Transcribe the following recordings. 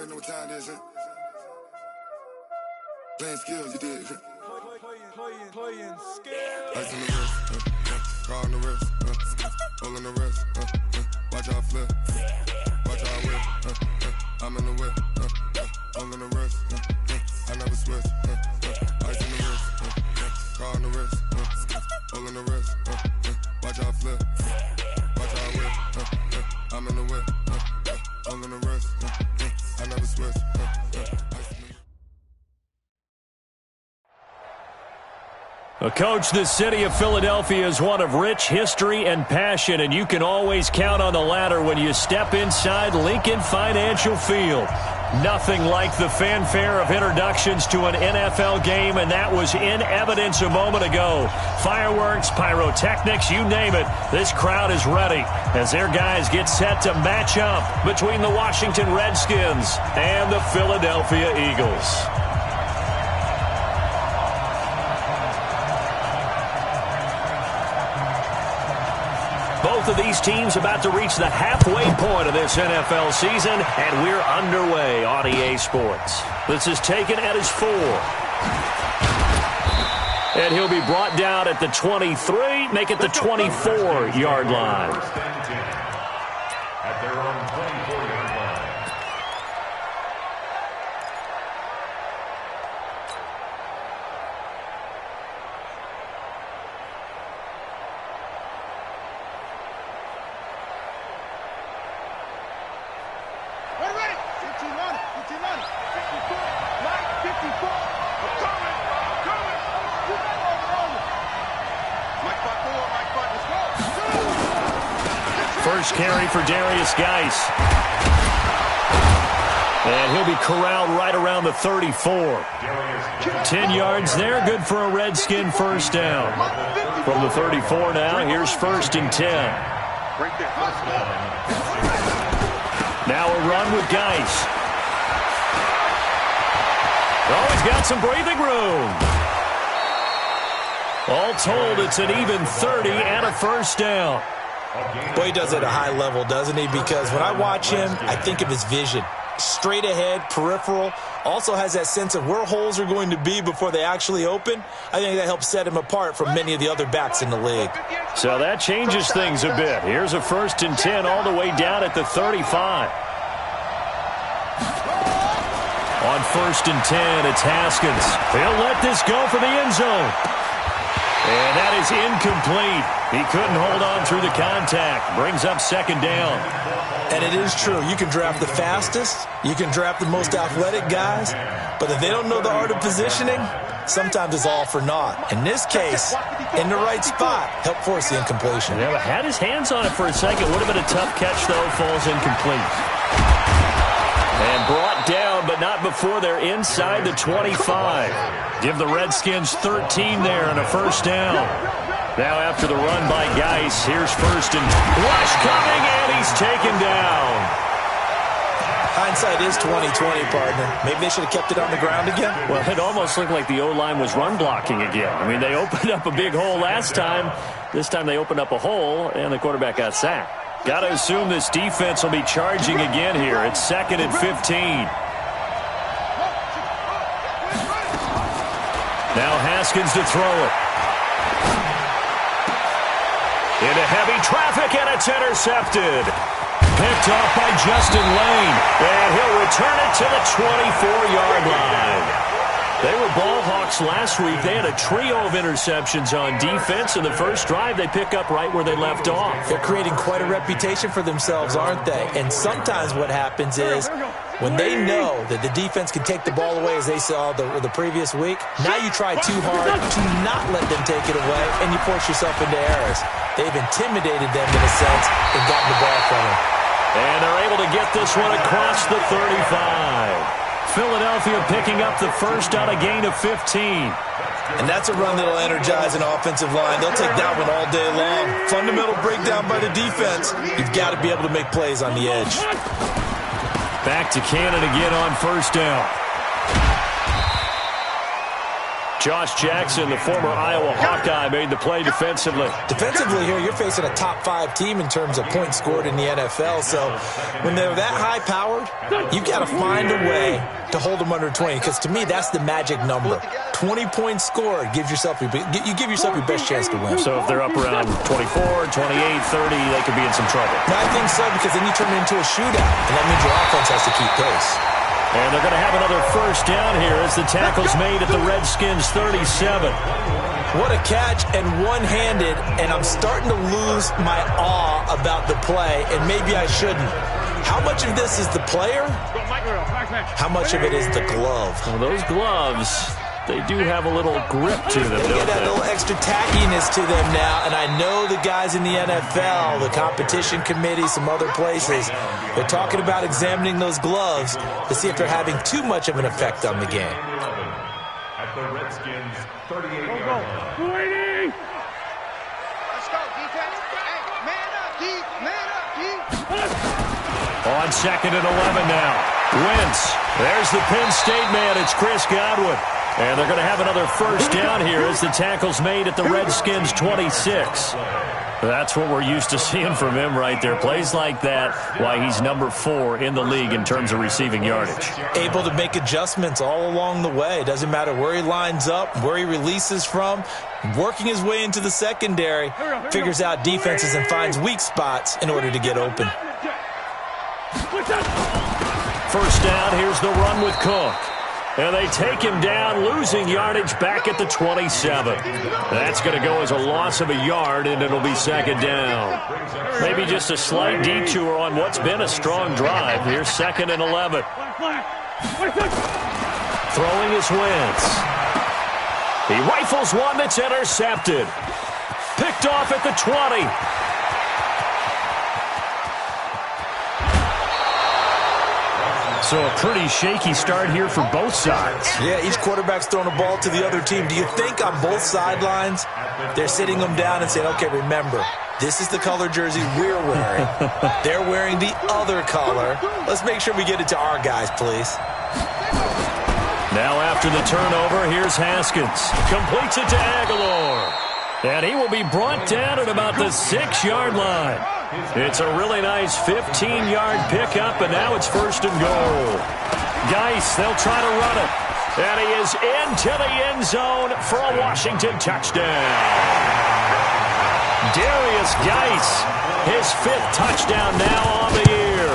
already know what time it is, huh? Playing skills, you did. Playing skills. Ice on the wrist, car on the wrist, hole in the wrist, watch out flip, watch out whip, I'm in the whip, hole in the wrist, I never switch, ice on the wrist, car on the wrist, hole in the wrist, watch out flip, watch out whip, I'm in the whip, hole in the wrist, I never switch, Coach, the city of Philadelphia is one of rich history and passion, and you can always count on the ladder when you step inside Lincoln Financial Field. Nothing like the fanfare of introductions to an NFL game, and that was in evidence a moment ago. Fireworks, pyrotechnics, you name it, this crowd is ready as their guys get set to match up between the Washington Redskins and the Philadelphia Eagles. Both of these teams about to reach the halfway point of this NFL season, and we're underway on EA Sports. This is taken at his 4. And he'll be brought down at the 23, make it the 24-yard line. At their own 24-yard line. First carry for Darius Geis. And he'll be corralled right around the 34. 10 yards there, good for a Redskin first down. From the 34 now, here's 1st and 10. Now a run with Geis. Oh, he's got some breathing room. All told, it's an even 30 and a first down. Boy, he does it at a high level, doesn't he? Because when I watch him, I think of his vision. Straight ahead, peripheral. Also has that sense of where holes are going to be before they actually open. I think that helps set him apart from many of the other backs in the league. So that changes things a bit. Here's a 1st and 10 all the way down at the 35. On 1st and 10, it's Haskins. He'll let this go for the end zone. And that is incomplete. He couldn't hold on through the contact. Brings up 2nd down. And it is true. You can draft the fastest. You can draft the most athletic guys. But if they don't know the art of positioning, sometimes it's all for naught. In this case, in the right spot, help force the incompletion. Yeah, had his hands on it for a second. Would have been a tough catch, though. Falls incomplete. And brought down, but not before they're inside the 25. Give the Redskins 13 there and a first down. Now after the run by Geis, here's 1st and rush coming, and he's taken down. Hindsight is 20/20, partner. Maybe they should have kept it on the ground again. Well, it almost looked like the O-line was run blocking again. I mean, they opened up a big hole last time. This time they opened up a hole, and the quarterback got sacked. Got to assume this defense will be charging again here. It's 2nd and 15. Now Haskins to throw it. Into heavy traffic, and it's intercepted. Picked off by Justin Lane. And he'll return it to the 24-yard line. They were ball hawks last week. They had a trio of interceptions on defense. In the first drive, they pick up right where they left off. They're creating quite a reputation for themselves, aren't they? And sometimes what happens is when they know that the defense can take the ball away, as they saw the previous week, now you try too hard to not let them take it away, and you force yourself into errors. They've intimidated them in a sense and gotten the ball from them. And they're able to get this one across the 35. Philadelphia picking up the first on a gain of 15. And that's a run that'll energize an offensive line. They'll take that one all day long. Fundamental breakdown by the defense. You've got to be able to make plays on the edge. Back to Cannon again on 1st down. Josh Jackson, the former Iowa Hawkeye, made the play defensively. Defensively here, you're facing a top-5 team in terms of points scored in the NFL. So when they're that high-powered, you've got to find a way to hold them under 20. Because to me, that's the magic number. 20 points scored gives yourself you give yourself your best chance to win. So if they're up around 24, 28, 30, they could be in some trouble. No, I think so, because then you turn it into a shootout, and that means your offense has to keep pace. And they're going to have another first down here as the tackle's made at the Redskins' 37. What a catch, and one-handed, and I'm starting to lose my awe about the play, and maybe I shouldn't. How much of this is the player? How much of it is the glove? Well, those gloves, they do have a little grip to them, They get that little extra tackiness to them now, and I know the guys in the NFL, the competition committee, some other places, they're talking about examining those gloves to see if they're having too much of an effect on the game. At the Redskins' 38-yard line. Let's go, defense. Hey, man up, D. Man up, D. On 2nd and 11 now. Wentz. There's the Penn State man. It's Chris Godwin. And they're going to have another first down here as the tackle's made at the Redskins' 26. That's what we're used to seeing from him right there. Plays like that, why he's number 4 in the league in terms of receiving yardage. Able to make adjustments all along the way. Doesn't matter where he lines up, where he releases from. Working his way into the secondary, figures out defenses and finds weak spots in order to get open. First down, here's the run with Cook. And they take him down, losing yardage back at the 27. That's going to go as a loss of a yard, and it'll be 2nd down. Maybe just a slight detour on what's been a strong drive. Here's 2nd and 11. Throwing his Wentz. He rifles one that's intercepted. Picked off at the 20. So a pretty shaky start here for both sides. Yeah, each quarterback's throwing a ball to the other team. Do you think on both sidelines they're sitting them down and saying, okay, remember, this is the color jersey we're wearing. They're wearing the other color. Let's make sure we get it to our guys, please. Now after the turnover, here's Haskins. Completes it to Aguilar. And he will be brought down at about the 6-yard line. It's a really nice 15-yard pickup, and now it's 1st and goal. Geis, they'll try to run it. And he is into the end zone for a Washington touchdown. Darius Geis, his 5th touchdown now on the year,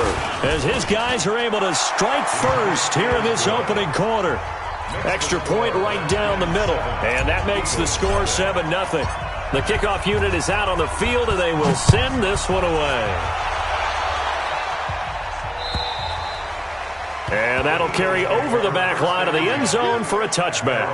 as his guys are able to strike first here in this opening quarter. Extra point right down the middle, and that makes the score 7-0. The kickoff unit is out on the field, and they will send this one away. And that'll carry over the back line of the end zone for a touchback.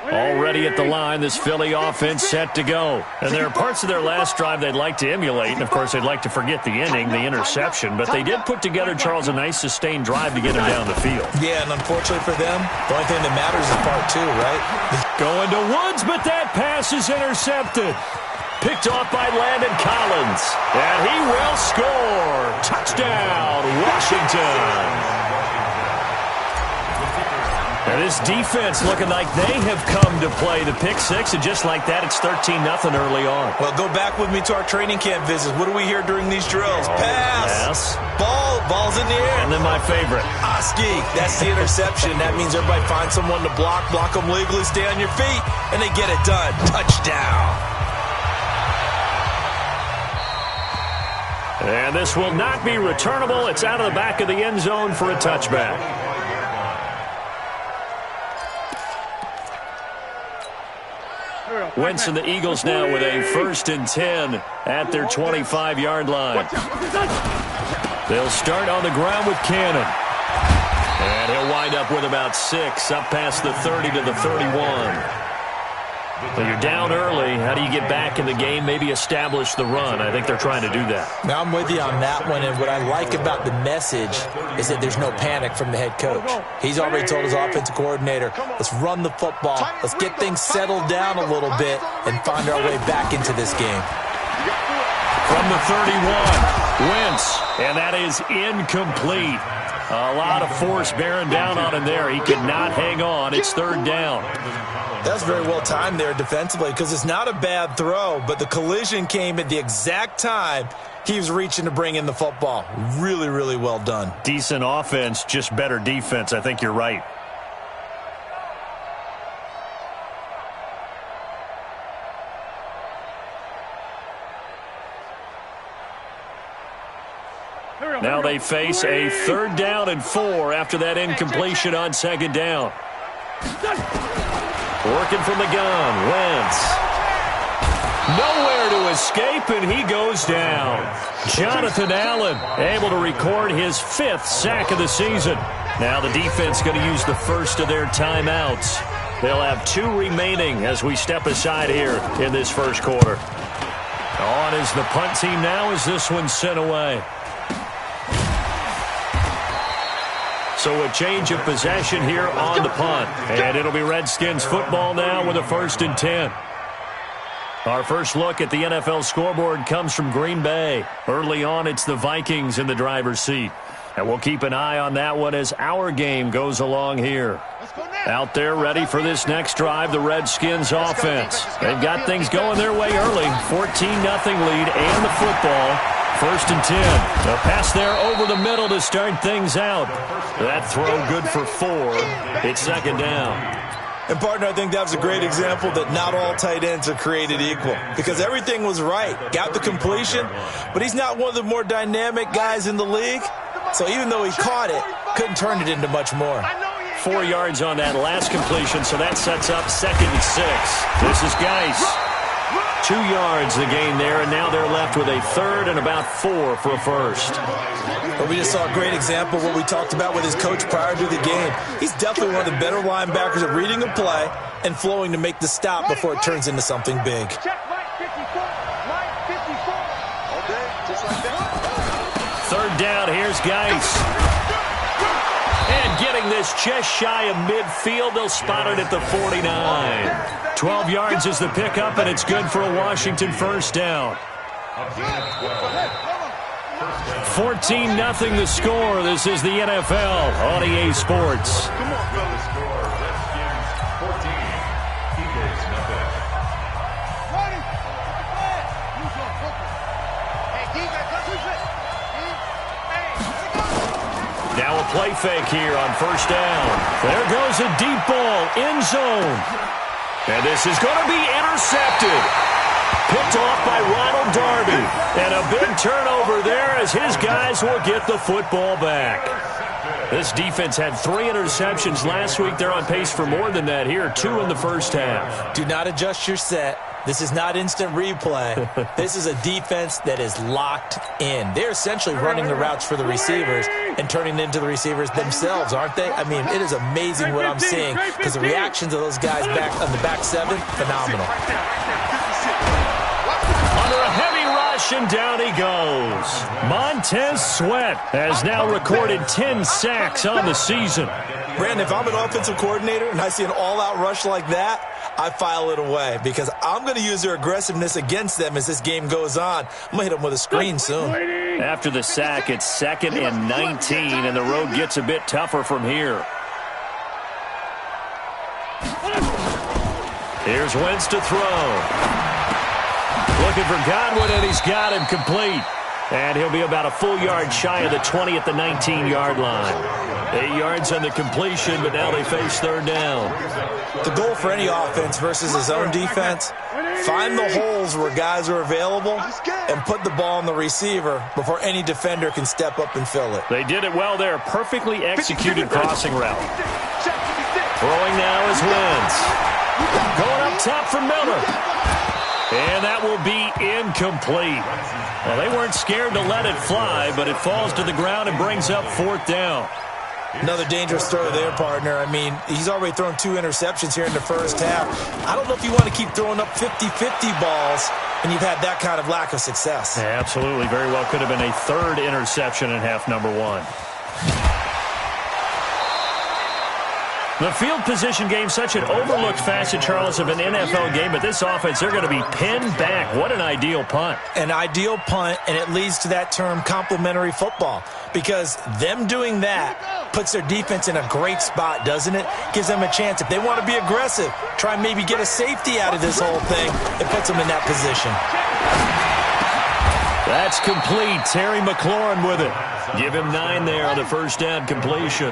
Already at the line, this Philly offense set to go. And there are parts of their last drive they'd like to emulate, and of course they'd like to forget the ending, the interception, but they did put together, Charles, a nice sustained drive to get him down the field. Yeah, and unfortunately for them, the only thing that matters is part 2, right? Going to Woods, but that pass is intercepted. Picked off by Landon Collins, and he will score. Touchdown, Washington. And this defense looking like they have come to play the pick 6, and just like that, it's 13-0 early on. Well, go back with me to our training camp visits. What do we hear during these drills? Pass. Ball's in the air. And then my favorite. Oski, that's the interception. That means everybody finds someone to block them legally, stay on your feet, and they get it done. Touchdown. And this will not be returnable. It's out of the back of the end zone for a touchback. Wentz and the Eagles now with a 1st and 10 at their 25-yard line. They'll start on the ground with Cannon. And he'll wind up with about 6, up past the 30 to the 31. Well, you're down early. How do you get back in the game, maybe establish the run? I think they're trying to do that. Now, I'm with you on that one, and what I like about the message is that there's no panic from the head coach. He's already told his offensive coordinator, let's run the football, let's get things settled down a little bit, and find our way back into this game. From the 31, Wentz, and that is incomplete. A lot of force bearing down on him there. He could not hang on. It's third down. That's very well timed there defensively because it's not a bad throw, but the collision came at the exact time he was reaching to bring in the football. Really, really well done. Decent offense, just better defense. I think you're right. Now they face a 3rd down and 4 after that incompletion on 2nd down. Working from the gun, Wentz. Nowhere to escape, and he goes down. Jonathan Allen able to record his 5th sack of the season. Now the defense going to use the first of their timeouts. They'll have 2 remaining as we step aside here in this first quarter. On is the punt team now as this one's sent away. So a change of possession here on the punt. And it'll be Redskins football now with a 1st and 10. Our first look at the NFL scoreboard comes from Green Bay. Early on, it's the Vikings in the driver's seat. And we'll keep an eye on that one as our game goes along here. Out there ready for this next drive, the Redskins offense. They've got things going their way early. 14-0 lead and the football. 1st and 10. A pass there over the middle to start things out. That throw good for 4. It's 2nd down. And, partner, I think that was a great example that not all tight ends are created equal because everything was right. Got the completion, but he's not one of the more dynamic guys in the league. So even though he caught it, couldn't turn it into much more. 4 yards on that last completion, so that sets up 2nd and 6. This is Geis. 2 yards the gain there, and now they're left with a 3rd and about 4 for a 1st. But we just saw a great example of what we talked about with his coach prior to the game. He's definitely one of the better linebackers at reading a play and flowing to make the stop before it turns into something big. 3rd down, here's Geis. And getting this just shy of midfield, they'll spot it at the 49. 12 yards is the pickup, and it's good for a Washington 1st down. 14-0 the score. This is the NFL on EA Sports. Now a play fake here on 1st down. There goes a deep ball, end zone. And this is going to be intercepted. Picked off by Ronald Darby. And a big turnover there as his guys will get the football back. This defense had 3 interceptions last week. They're on pace for more than that here. 2 in the 1st half. Do not adjust your set. This is not instant replay. This is a defense that is locked in. They're essentially running the routes for the receivers and turning into the receivers themselves, aren't they? I mean, it is amazing what I'm seeing because the reactions of those guys back on the back 7, phenomenal. Under a heavy rush, and down he goes. Montez Sweat has now recorded 10 sacks on the season. Brandon, if I'm an offensive coordinator and I see an all-out rush like that, I file it away because I'm going to use their aggressiveness against them as this game goes on. I'm going to hit them with a screen soon. After the sack, it's 2nd and 19, and the road gets a bit tougher from here. Here's Wentz to throw. Looking for Godwin, and he's got him complete. And he'll be about a full yard shy of the 20 at the 19-yard line. 8 yards on the completion, but now they face 3rd down. The goal for any offense versus his own defense, find the holes where guys are available and put the ball on the receiver before any defender can step up and fill it. They did it well there. Perfectly executed crossing route. Throwing now is Wentz. Going up top for Miller. And that will be incomplete. Well, they weren't scared to let it fly, but it falls to the ground and brings up 4th down. Another dangerous throw there, partner. I mean, he's already thrown 2 interceptions here in the first half. I don't know if you want to keep throwing up 50-50 balls and you've had that kind of lack of success. Yeah, absolutely. Very well could have been a 3rd interception in half number 1. The field position game, such an overlooked facet, Charles, of an NFL game, but this offense, they're going to be pinned back. What an ideal punt. An ideal punt, and it leads to that term complementary football, because them doing that puts their defense in a great spot, doesn't it? Gives them a chance. If they want to be aggressive, try and maybe get a safety out of this whole thing, it puts them in that position. That's complete. Terry McLaurin with it. Give him 9 there on the first down completion.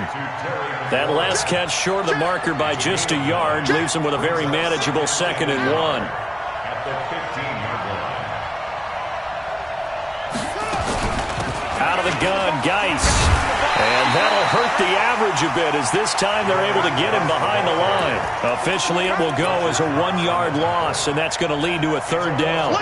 That last catch short of the marker by just a yard leaves him with a very manageable 2nd and 1. Out of the gun, Geis. And that'll hurt the average a bit as this time they're able to get him behind the line. Officially, it will go as a 1-yard loss, and that's going to lead to a 3rd down.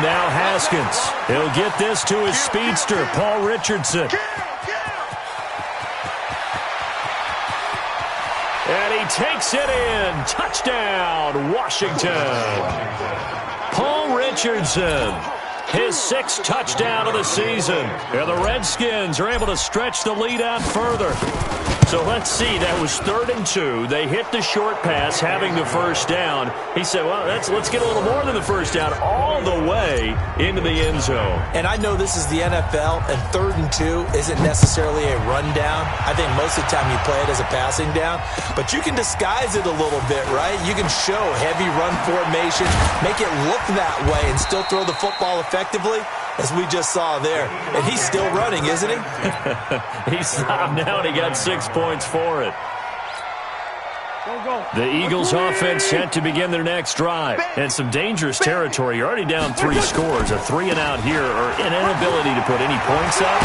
Now Haskins. He'll get this to his speedster, Paul Richardson. And he takes it in. Touchdown, Washington. Paul Richardson, his 6th touchdown of the season. And the Redskins are able to stretch the lead out further. So let's see, that was 3rd and 2. They hit the short pass, having the first down. He said, well, let's get a little more than the first down, all the way into the end zone. And I know this is the NFL, and 3rd and 2 isn't necessarily a rundown. I think most of the time you play it as a passing down. But you can disguise it a little bit, right? You can show heavy run formation, make it look that way, and still throw the football effectively, as we just saw there. And he's still running, isn't he? He stopped now, and he got 6 points for it. The Eagles offense set to begin their next drive. And some dangerous territory. You're already down 3 scores. A 3-and-out here, or an inability to put any points up.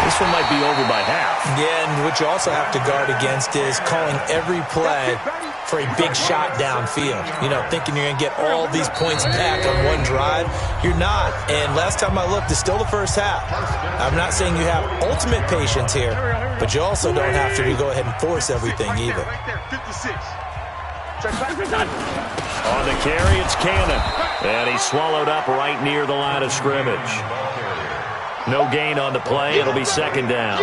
This one might be over by half. Yeah, and what you also have to guard against is calling every play for a big shot downfield. You know, thinking you're going to get all these points back on one drive. You're not. And last time I looked, it's still the first half. I'm not saying you have ultimate patience here, but you also don't have to go ahead and force everything either. On the carry, it's Cannon. And he's swallowed up right near the line of scrimmage. No gain on the play. It'll be 2nd down.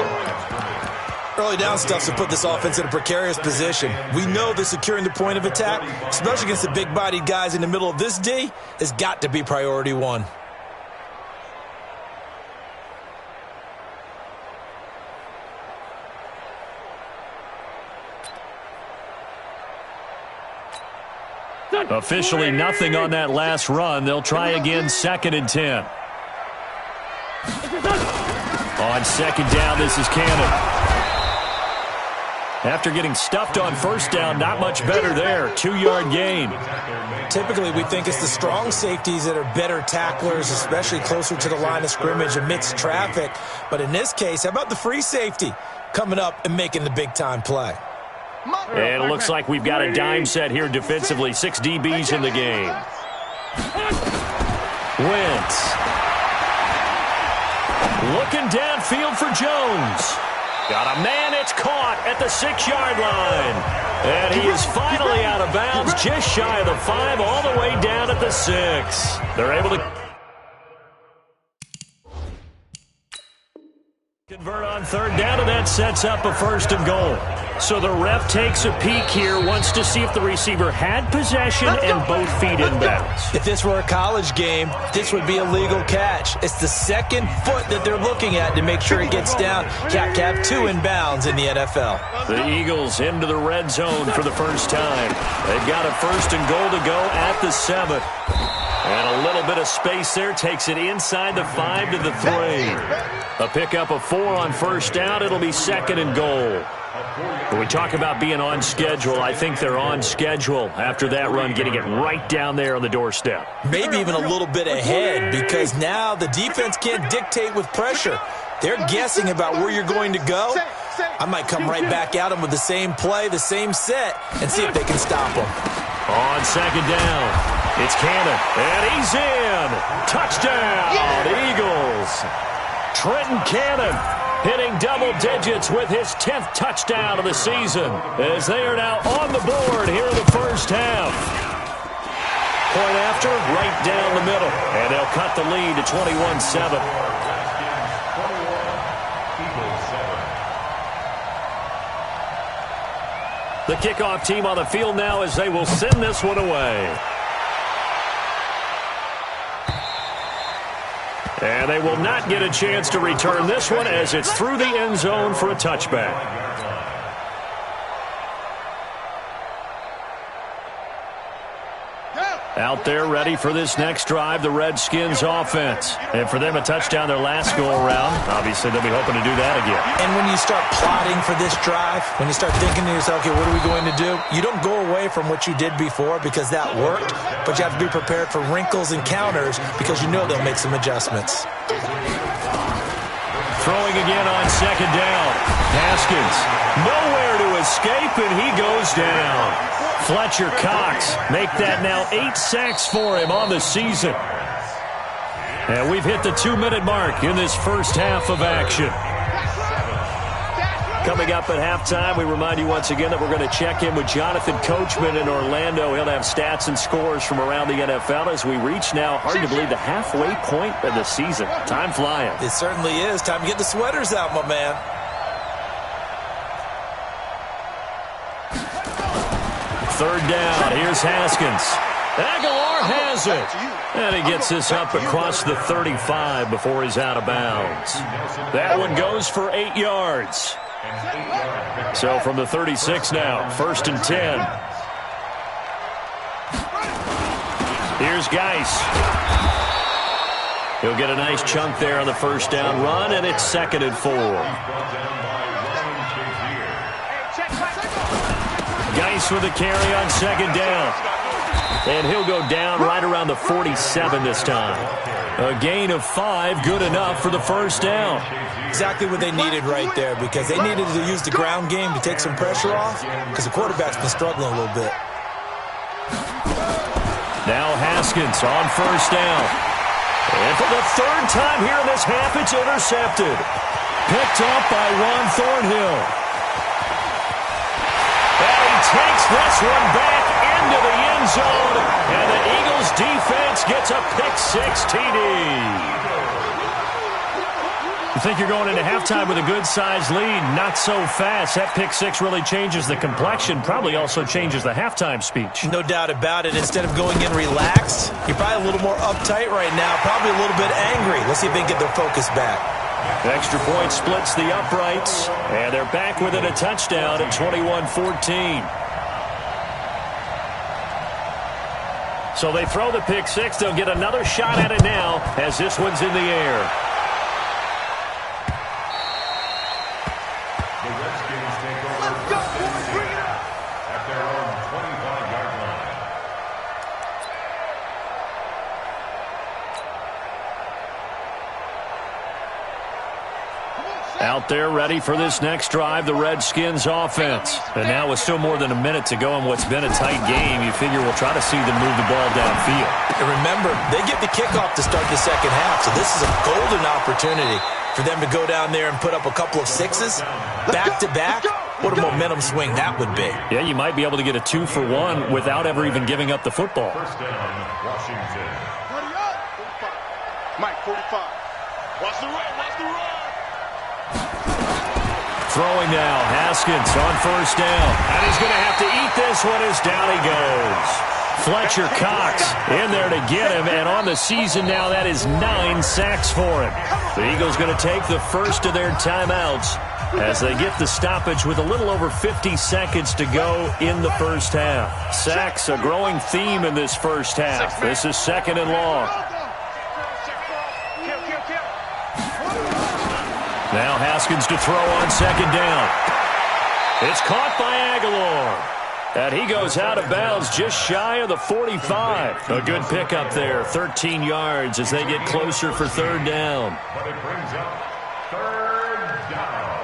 Early down stuff to put this offense in a precarious position. We know that securing the point of attack, especially against the big-bodied guys in the middle of this D, has got to be priority 1. Officially nothing on that last run. They'll try again, 2nd and 10. On 2nd down, this is Cannon. After getting stuffed on first down, not much better there. 2-yard gain. Typically, we think it's the strong safeties that are better tacklers, especially closer to the line of scrimmage amidst traffic. But in this case, how about the free safety coming up and making the big-time play? And it looks like we've got a dime set here defensively. 6 DBs in the game. Wentz. Looking downfield for Jones. Got a man, it's caught at the 6-yard line. And he is finally out of bounds, just shy of the 5, all the way down at the 6. They're able to convert on 3rd down, and that sets up a 1st and goal. So the ref takes a peek here, wants to see if the receiver had possession and both feet inbounds. If this were a college game, this would be a legal catch. It's the 2nd foot that they're looking at to make sure it gets down. Cap 2 inbounds in the NFL. The Eagles into the red zone for the first time. They've got a 1st and goal to go at the 7. And a little bit of space there takes it inside the 5 to the 3. A pickup of 4 on 1st down. It'll be 2nd and goal. When we talk about being on schedule, I think they're on schedule after that run, getting it right down there on the doorstep. Maybe even a little bit ahead, because now the defense can't dictate with pressure. they're guessing about where you're going to go, I might come right back at them with the same play, the same set, and see if they can stop them. On second down, it's Cannon, and he's in. Touchdown, Eagles. Trenton Cannon hitting double digits with his 10th touchdown of the season as they are now on the board here in the first half. Point after, right down the middle, and they'll cut the lead to 21-7. The kickoff team on the field now as they will send this one away. And they will not get a chance to return this one as it's through the end zone for a touchback. Out there ready for this next drive, the Redskins offense. And for them, a touchdown their last go-around. Obviously, they'll be hoping to do that again. And when you start plotting for this drive, when you start thinking to yourself, okay, what are we going to do? You don't go away from what you did before because that worked, but you have to be prepared for wrinkles and counters because you know they'll make some adjustments. Throwing again on second down. Haskins, nowhere to escape, and he goes down. Fletcher Cox make that now 8 sacks for him on the season. And we've hit the 2-minute mark in this first half of action. Coming up at halftime, we remind you once again that we're going to check in with Jonathan Coachman in Orlando. He'll have stats and scores from around the NFL as we reach now, hard to believe, the halfway point of the season. Time flying. It certainly is. Time to get the sweaters out, my man. Third down. Here's Haskins. Aguilar has it. And he gets this up across the 35 before he's out of bounds. That one goes for 8 yards. So from the 36 now, 1st and 10. Here's Geis. He'll get a nice chunk there on the first down run, and it's 2nd and 4. Geis with a carry on second down. And he'll go down right around the 47 this time. A gain of 5, good enough for the first down. Exactly what they needed right there because they needed to use the ground game to take some pressure off because the quarterback's been struggling a little bit. Now Haskins on first down. And for the 3rd time here in this half, it's intercepted. Picked up by Ron Thornhill. And he takes this one back into the end zone. And the Eagles defense gets a pick-6 TD. You think you're going into halftime with a good-sized lead. Not so fast. That pick-6 really changes the complexion. Probably also changes the halftime speech. No doubt about it. Instead of going in relaxed, you're probably a little more uptight right now. Probably a little bit angry. Let's see if they can get their focus back. Extra point splits the uprights. And they're back within a touchdown at 21-14. So they throw the pick-6. They'll get another shot at it now as this one's in the air. Out there ready for this next drive, the Redskins offense. And now with still more than a minute to go in what's been a tight game, you figure we'll try to see them move the ball downfield. And remember, they get the kickoff to start the second half, so this is a golden opportunity for them to go down there and put up a couple of 6s back-to-back. What a momentum swing that would be. Yeah, you might be able to get a 2-for-1 without ever even giving up the football. First down, Washington. Mike, 45. Watch the run, watch the run. Throwing now, Haskins on first down. And he's going to have to eat this one as down he goes. Fletcher Cox in there to get him, and on the season now, that is 9 sacks for him. The Eagles going to take the first of their timeouts as they get the stoppage with a little over 50 seconds to go in the first half. Sacks, a growing theme in this first half. This is 2nd and long. Now Haskins to throw on second down. It's caught by Aguilar. And he goes out of bounds just shy of the 45. A good pickup there, 13 yards as they get closer for 3rd down. But it brings up Third down.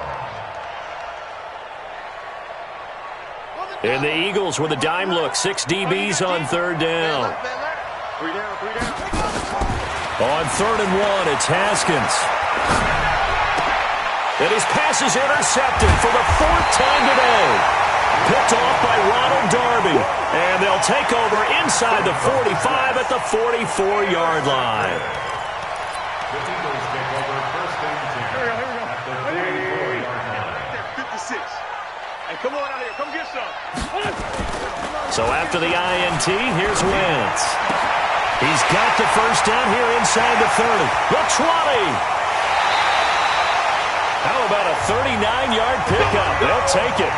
And the Eagles with a dime look. 6 DBs on third down. 3 down, 3 down. On 3rd and 1, it's Haskins. And his pass is intercepted for the 4th time today. Picked off by Ronald Darby. And they'll take over inside the 45 at the 44-yard line. The Eagles take over first and 10 at the 44-yard line. 56. Hey, come on out here. Come get some. So after the INT, here's Wentz. He's got the first down here inside the 30. The 20. How about a 39-yard pickup? They'll take it.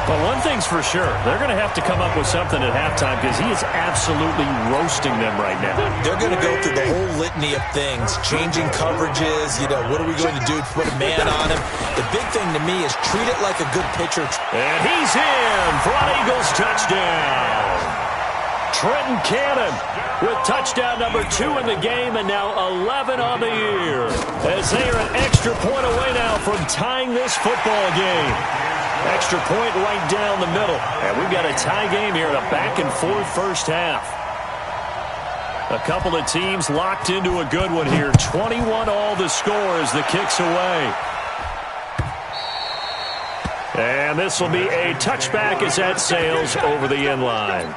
But one thing's for sure, they're going to have to come up with something at halftime because he is absolutely roasting them right now. They're going to go through the whole litany of things, changing coverages, what are we going to do to put a man on him? The big thing to me is treat it like a good pitcher. And he's in for an Eagles touchdown. Trenton Cannon with touchdown number 2 in the game and now 11 on the year. As they are an extra point away now from tying this football game. Extra point right down the middle. And we've got a tie game here in a back-and-forth first half. A couple of teams locked into a good one here. 21-all the score as the kick's away. And this will be a touchback as that sails over the end line.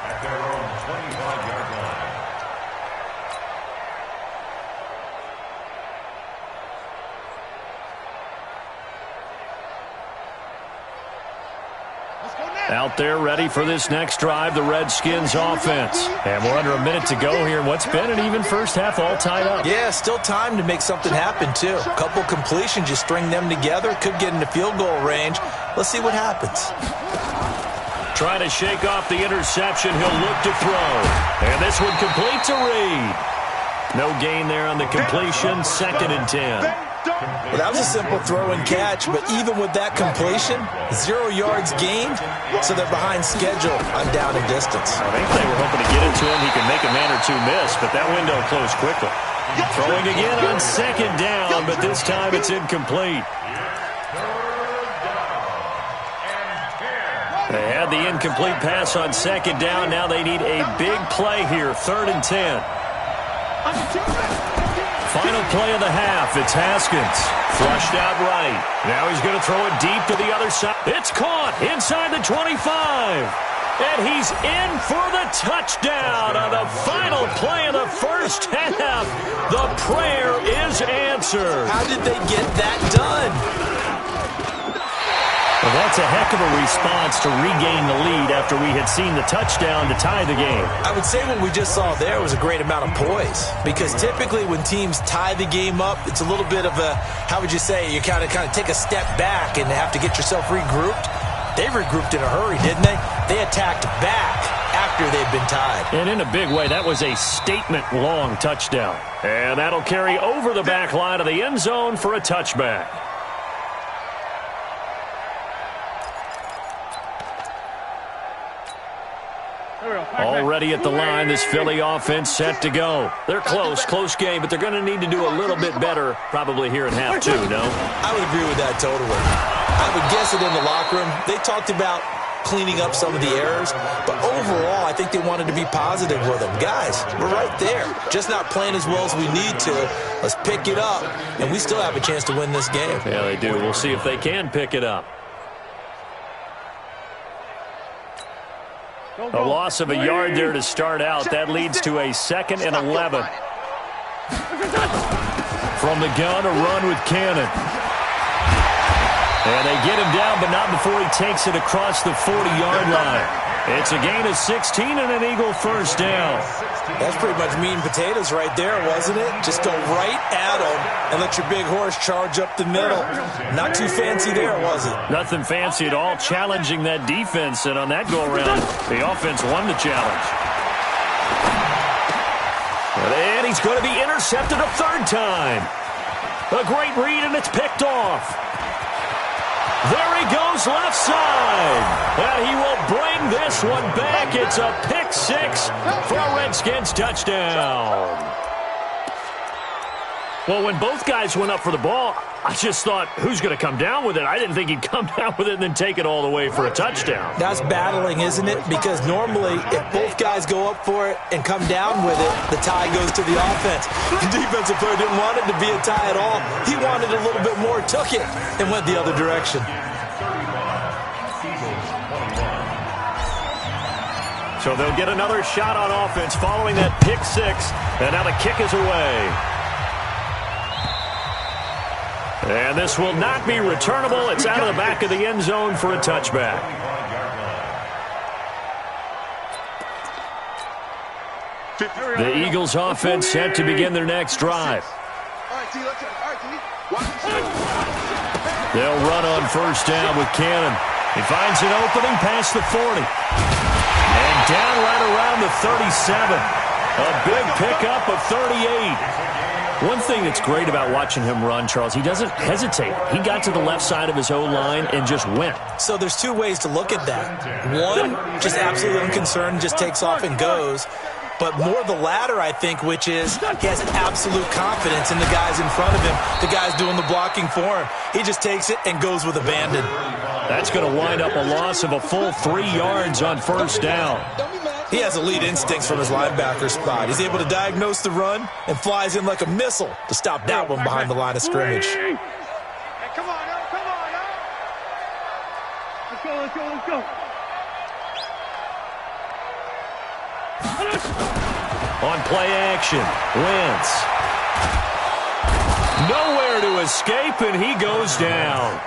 Out there ready for this next drive, the Redskins offense. And we're under a minute to go here in what's been an even first half all tied up. Yeah, still time to make something happen, too. A couple completions, you string them together, could get into field goal range. Let's see what happens. Trying to shake off the interception, he'll look to throw. And this one complete to Reed. No gain there on the completion, 2nd and 10. Well, that was a simple throw and catch, but even with that completion, 0 yards gained, so they're behind schedule on down and distance. I think they were hoping to get it to him. He could make a man or two miss, but that window closed quickly. Throwing again on 2nd down, but this time it's incomplete. They had the incomplete pass on 2nd down. Now they need a big play here, 3rd and 10. Final play of the half. It's Haskins. Flushed out right. Now he's going to throw it deep to the other side. It's caught inside the 25. And he's in for the touchdown on the final play of the first half. The prayer is answered. How did they get that done? Well, that's a heck of a response to regain the lead after we had seen the touchdown to tie the game. I would say what we just saw there was a great amount of poise. Because typically when teams tie the game up, it's a little bit of a, how would you say, you kind of take a step back and have to get yourself regrouped. They regrouped in a hurry, didn't they? They attacked back after they'd been tied. And in a big way, that was a statement-long touchdown. And that'll carry over the back line of the end zone for a touchback. Already at the line, this Philly offense set to go. They're close game, but they're going to need to do a little bit better probably here in half 2, no? I would agree with that totally. I would guess it in the locker room. They talked about cleaning up some of the errors, but overall, I think they wanted to be positive with them. Guys, we're right there. Just not playing as well as we need to. Let's pick it up, and we still have a chance to win this game. Yeah, they do. We'll see if they can pick it up. A loss of a yard there to start out. That leads to a 2nd and 11. From the gun, a run with Cannon. And they get him down, but not before he takes it across the 40-yard line. It's a gain of 16 and an Eagle first down. That's pretty much meat and potatoes right there, wasn't it? Just go right at them and let your big horse charge up the middle. Not too fancy there, was it? Nothing fancy at all, challenging that defense. And on that go-around, the offense won the challenge. And he's going to be intercepted a 3rd time. A great read, and it's picked off. There he goes left side. And he will bring this one back. It's a pick-6 for a Redskins touchdown. Well, when both guys went up for the ball, I just thought, who's going to come down with it? I didn't think he'd come down with it and then take it all the way for a touchdown. That's battling, isn't it? Because normally, if both guys go up for it and come down with it, the tie goes to the offense. The defensive player didn't want it to be a tie at all. He wanted a little bit more, took it, and went the other direction. So they'll get another shot on offense following that pick six, and now the kick is away. And this will not be returnable. It's out of the back of the end zone for a touchback. The Eagles offense set to begin their next drive. They'll run on first down with Cannon. He finds an opening past the 40. And down right around the 37. A big pickup of 38. One thing that's great about watching him run, Charles, he doesn't hesitate. He got to the left side of his O-line and just went. So there's two ways to look at that. One, just absolutely unconcerned, just takes off and goes. But more the latter, I think, which is he has absolute confidence in the guys in front of him, the guys doing the blocking for him. He just takes it and goes with abandon. That's going to wind up a loss of a full 3 yards on first down. He has elite instincts from his linebacker spot. He's able to diagnose the run and flies in like a missile to stop that one behind the line of scrimmage. Hey, come on, now, come on, now. Let's go, let's go, let's go. On play action, Wentz. Nowhere to escape, and he goes down.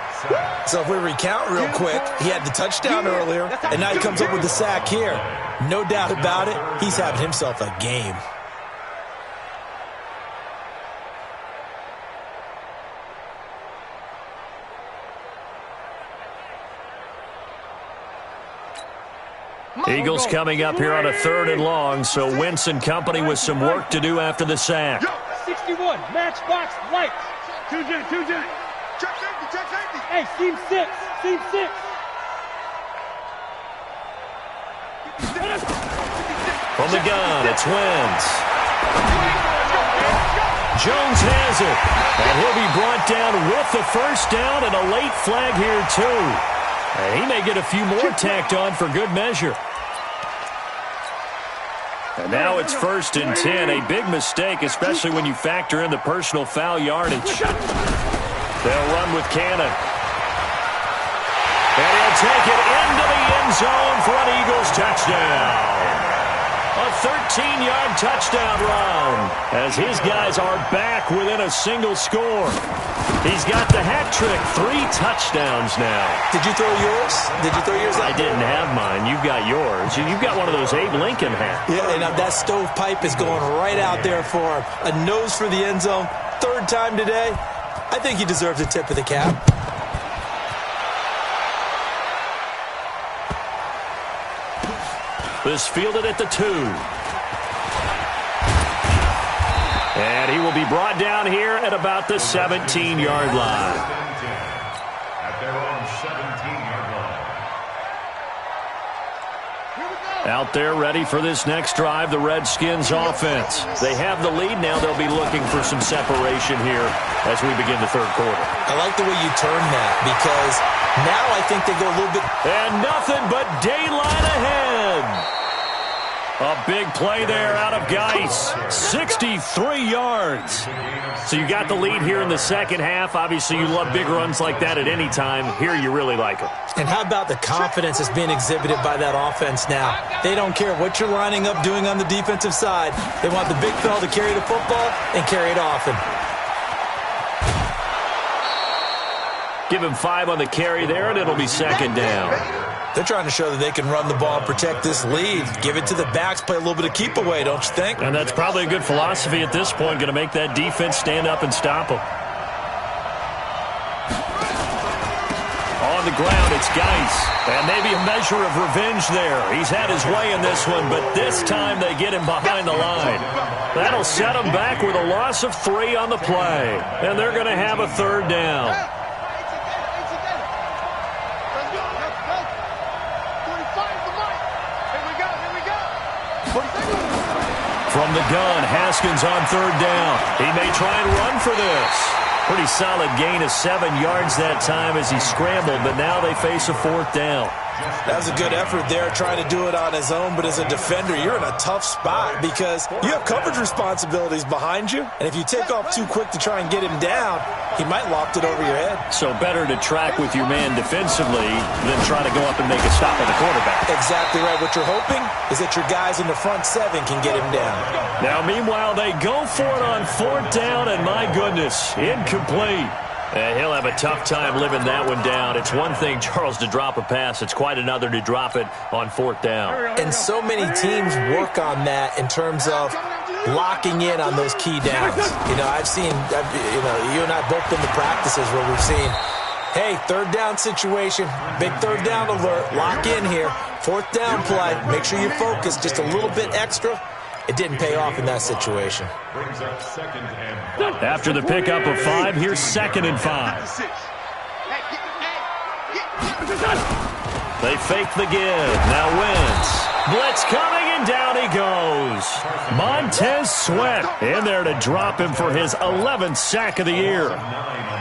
So if we recount real quick, he had the touchdown earlier, and now he comes up with the sack here. No doubt about it, he's having himself a game. Eagles coming up here on a 3rd and long, so Wentz and company with some work to do after the sack. 61, matchbox, lights. Two jet. Check safety. Hey, seam 6. From the gun, it's Wentz. Jones has it, and he'll be brought down with the first down and a late flag here, too. And he may get a few more tacked on for good measure. And now it's 1st and 10, a big mistake, especially when you factor in the personal foul yardage. They'll run with Cannon. And he'll take it into the end zone for an Eagles touchdown. A 13-yard touchdown run as his guys are back within a single score. He's got the hat trick, 3 touchdowns now. Did you throw yours? I didn't have mine. You've got yours. You've got one of those Abe Lincoln hats. Yeah, and that stovepipe is going right out there for him. A nose for the end zone. 3rd time today. I think he deserves a tip of the cap. This fielded at the 2. And he will be brought down here at about the 17-yard line. At their own 17-yard line. Out there ready for this next drive, the Redskins offense. They have the lead now. They'll be looking for some separation here as we begin the 3rd quarter. I like the way you turn that because now I think they go a little bit. And nothing but daylight ahead. A big play there out of Geis. 63 yards. So you got the lead here in the second half. Obviously, you love big runs like that at any time. Here, you really like them. And how about the confidence that's being exhibited by that offense now? They don't care what you're lining up doing on the defensive side. They want the big fella to carry the football and carry it often. Give him 5 on the carry there, and it'll be 2nd down. They're trying to show that they can run the ball and protect this lead. Give it to the backs, play a little bit of keep away, don't you think? And that's probably a good philosophy at this point, going to make that defense stand up and stop them. On the ground, it's Geis. And maybe a measure of revenge there. He's had his way in this one, but this time they get him behind the line. That'll set him back with a loss of 3 on the play. And they're going to have a 3rd down. From the gun, Haskins on third down. He may try and run for this. Pretty solid gain of 7 yards that time as he scrambled, but now they face a fourth down. That was a good effort there, trying to do it on his own, but as a defender, you're in a tough spot because you have coverage responsibilities behind you, and if you take off too quick to try and get him down, he might loft it over your head. So better to track with your man defensively than try to go up and make a stop on the quarterback. Exactly right. What you're hoping is that your guys in the front 7 can get him down. Now, meanwhile, they go for it on fourth down, and my goodness, incomplete. And he'll have a tough time living that one down. It's one thing, Charles, to drop a pass. It's quite another to drop it on fourth down. And so many teams work on that in terms of locking in on those key downs. I've seen, you and I both been to practices where we've seen, hey, third down situation, big third down alert, lock in here, fourth down play, make sure you focus just a little bit extra. It didn't pay off in that situation. After the pickup of 5, here's 2nd and 5. They fake the give. Now Wentz. Blitz coming, and down he goes. Montez Sweat in there to drop him for his 11th sack of the year.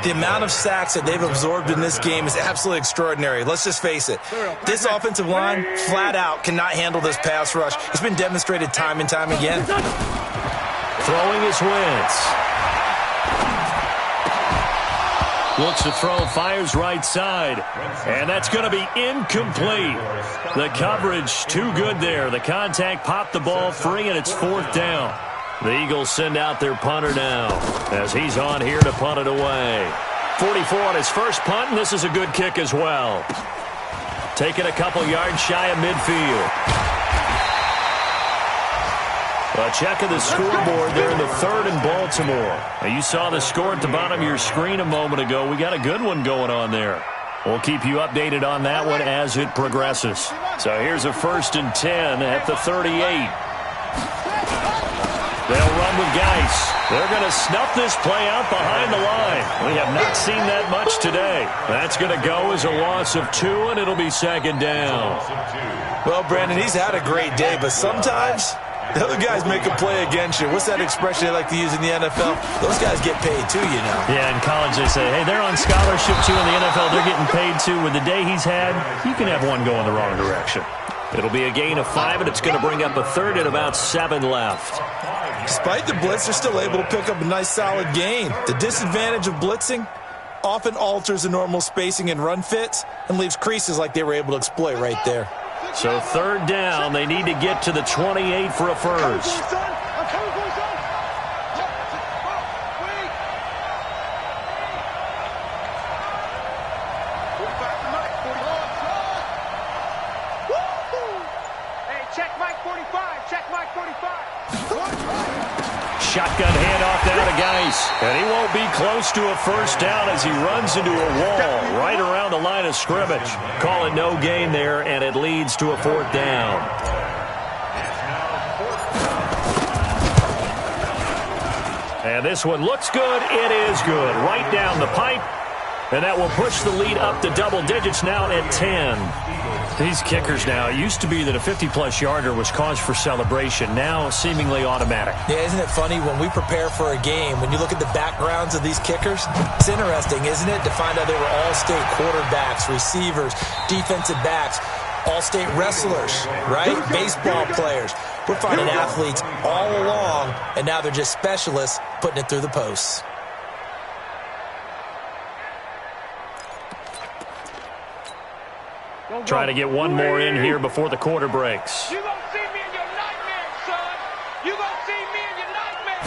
The amount of sacks that they've absorbed in this game is absolutely extraordinary. Let's just face it. This offensive line, flat out, cannot handle this pass rush. It's been demonstrated time and time again. Throwing is Wentz. Looks to throw, fires right side. And that's going to be incomplete. The coverage too good there. The contact popped the ball free, and it's fourth down. The Eagles send out their punter now as he's on here to punt it away. 44 on his first punt, and this is a good kick as well. Taking a couple yards shy of midfield. A check of the scoreboard there in the 3rd and Baltimore. Now, you saw the score at the bottom of your screen a moment ago. We got a good one going on there. We'll keep you updated on that one as it progresses. So here's a 1st and 10 at the 38. They'll run with Geis. They're going to snuff this play out behind the line. We have not seen that much today. That's going to go as a loss of 2, and it'll be 2nd down. Well, Brandon, he's had a great day, but sometimes the other guys make a play against you. What's that expression they like to use in the NFL? Those guys get paid too, you know. Yeah, in college they say, hey, they're on scholarship too. In the NFL, they're getting paid too. With the day he's had, you can have one go in the wrong direction. It'll be a gain of 5, and it's going to bring up a 3rd and about 7 left. Despite the blitz, they're still able to pick up a nice, solid gain. The disadvantage of blitzing often alters the normal spacing and run fits and leaves creases like they were able to exploit right there. So 3rd down, they need to get to the 28 for a first. Shotgun handoff down to Geis. And he won't be close to a first down as he runs into a wall right around the line of scrimmage. Call it no gain there, and it leads to a 4th down. And this one looks good. It is good. Right down the pipe. And that will push the lead up to double digits now at 10. These kickers now, it used to be that a 50-plus yarder was cause for celebration. Now seemingly automatic. Yeah, isn't it funny when we prepare for a game, when you look at the backgrounds of these kickers, it's interesting, isn't it, to find out they were all-state quarterbacks, receivers, defensive backs, all-state wrestlers, right? Baseball players. We're finding athletes all along, and now they're just specialists putting it through the posts. Trying to get one more in here before the quarter breaks. You gonna see me in your nightmares, son. You gonna see me in your nightmares.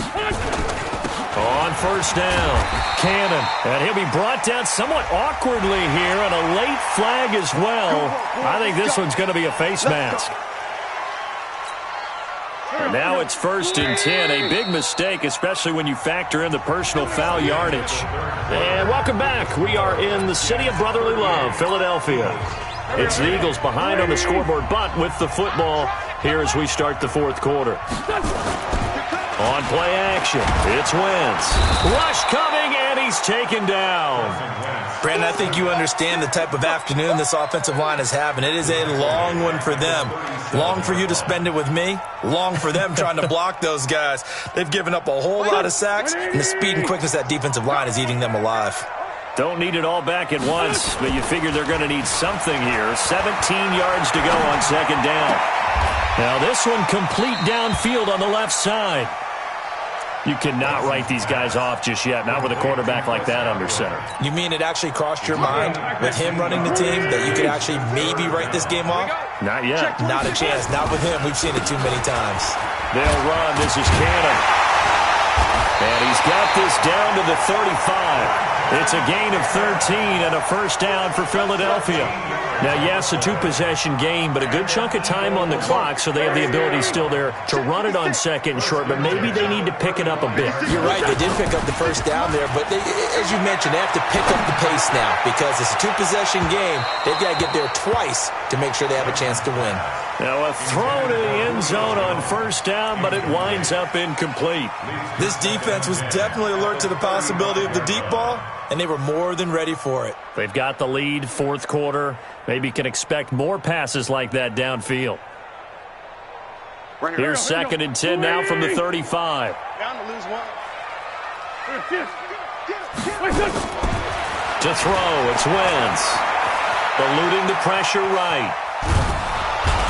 On first down, Cannon. And he'll be brought down somewhat awkwardly here, and a late flag as well. I think this one's going to be a face mask. And now it's 1st and 10. A big mistake, especially when you factor in the personal foul yardage. And welcome back. We are in the city of brotherly love, Philadelphia. It's the Eagles behind on the scoreboard, but with the football here as we start the 4th quarter. On play action, it's Wentz. Rush coming, and he he's taken down. Brandon, I think you understand the type of afternoon this offensive line is having. It is a long one for them. Long for you to spend it with me. Long for them trying to block those guys. They've given up a whole lot of sacks, and the speed and quickness of that defensive line is eating them alive. Don't need it all back at once, but you figure they're going to need something here. 17 yards to go on second down. Now this one complete downfield on the left side. You cannot write these guys off just yet, not with a quarterback like that under center. You mean it actually crossed your mind with him running the team that you could actually maybe write this game off? Not yet. Not a chance. Not with him. We've seen it too many times. They'll run. This is Cannon. And he's got this down to the 35. It's a gain of 13 and a first down for Philadelphia. Now, yes, a two-possession game, but a good chunk of time on the clock, so they have the ability still there to run it on second and short, but maybe they need to pick it up a bit. You're right. They did pick up the first down there, but as you mentioned, they have to pick up the pace now because it's a two-possession game. They've got to get there twice to make sure they have a chance to win. Now a throw to the end zone on first down, but it winds up incomplete. This defense was definitely alert to the possibility of the deep ball, and they were more than ready for it. They've got the lead, fourth quarter. Maybe can expect more passes like that downfield. Here's second and 10 now from the 35. Down to lose one. To throw, it's Wentz. Eluding the pressure right.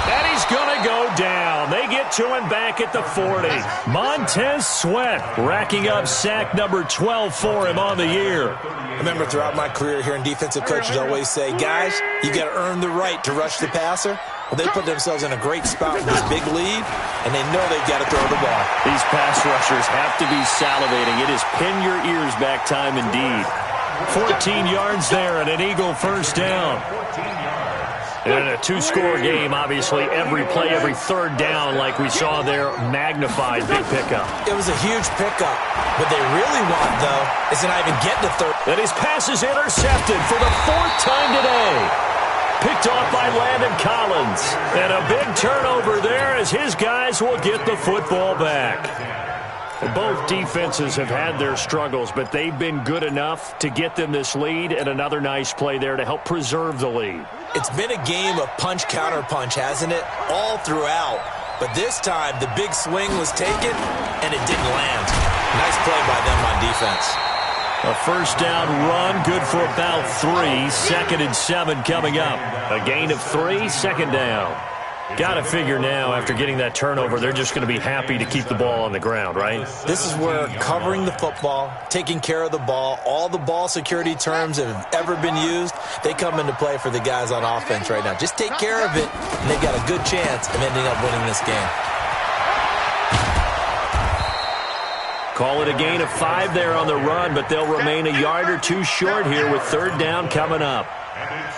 And he's going to go down. They get to him back at the 40. Montez Sweat racking up sack number 12 for him on the year. I remember throughout my career hearing defensive coaches always say, guys, you got to earn the right to rush the passer. Well, they put themselves in a great spot with this big lead, and they know they've got to throw the ball. These pass rushers have to be salivating. It is pin your ears back time indeed. 14 yards there and an Eagle first down. In a two-score game, obviously, every play, every third down, like we saw there, magnified, big pickup. It was a huge pickup. What they really want, though, is to not even get to third. And his pass is intercepted for the fourth time today. Picked off by Landon Collins. And a big turnover there as his guys will get the football back. Both defenses have had their struggles, but they've been good enough to get them this lead, and another nice play there to help preserve the lead. It's been a game of punch-counter-punch, hasn't it? All throughout. But this time, the big swing was taken, and it didn't land. Nice play by them on defense. A first down run, good for about 3. Second and 7 coming up. A gain of 3, second down. Got to figure now, after getting that turnover, they're just going to be happy to keep the ball on the ground, right? This is where covering the football, taking care of the ball, all the ball security terms that have ever been used, they come into play for the guys on offense right now. Just take care of it, and they've got a good chance of ending up winning this game. Call it a gain of 5 there on the run, but they'll remain a yard or 2 short here with third down coming up.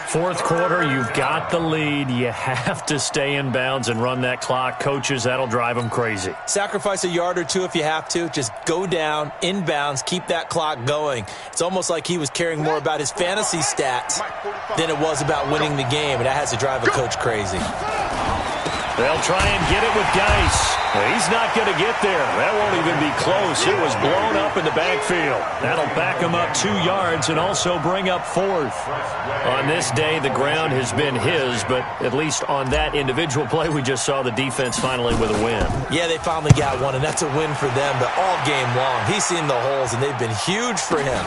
Fourth quarter, you've got the lead. You have to stay in bounds and run that clock. Coaches, that'll drive them crazy. Sacrifice a yard or 2 if you have to. Just go down, in bounds, keep that clock going. It's almost like he was caring more about his fantasy stats than it was about winning the game, and that has to drive a coach crazy. They'll try and get it with Geis. He's not going to get there. That won't even be close. It was blown up in the backfield. That'll back him up 2 yards and also bring up 4th. On this day, the ground has been his, but at least on that individual play, we just saw the defense finally with a win. Yeah, they finally got one, and that's a win for them, but all game long, he's seen the holes, and they've been huge for him.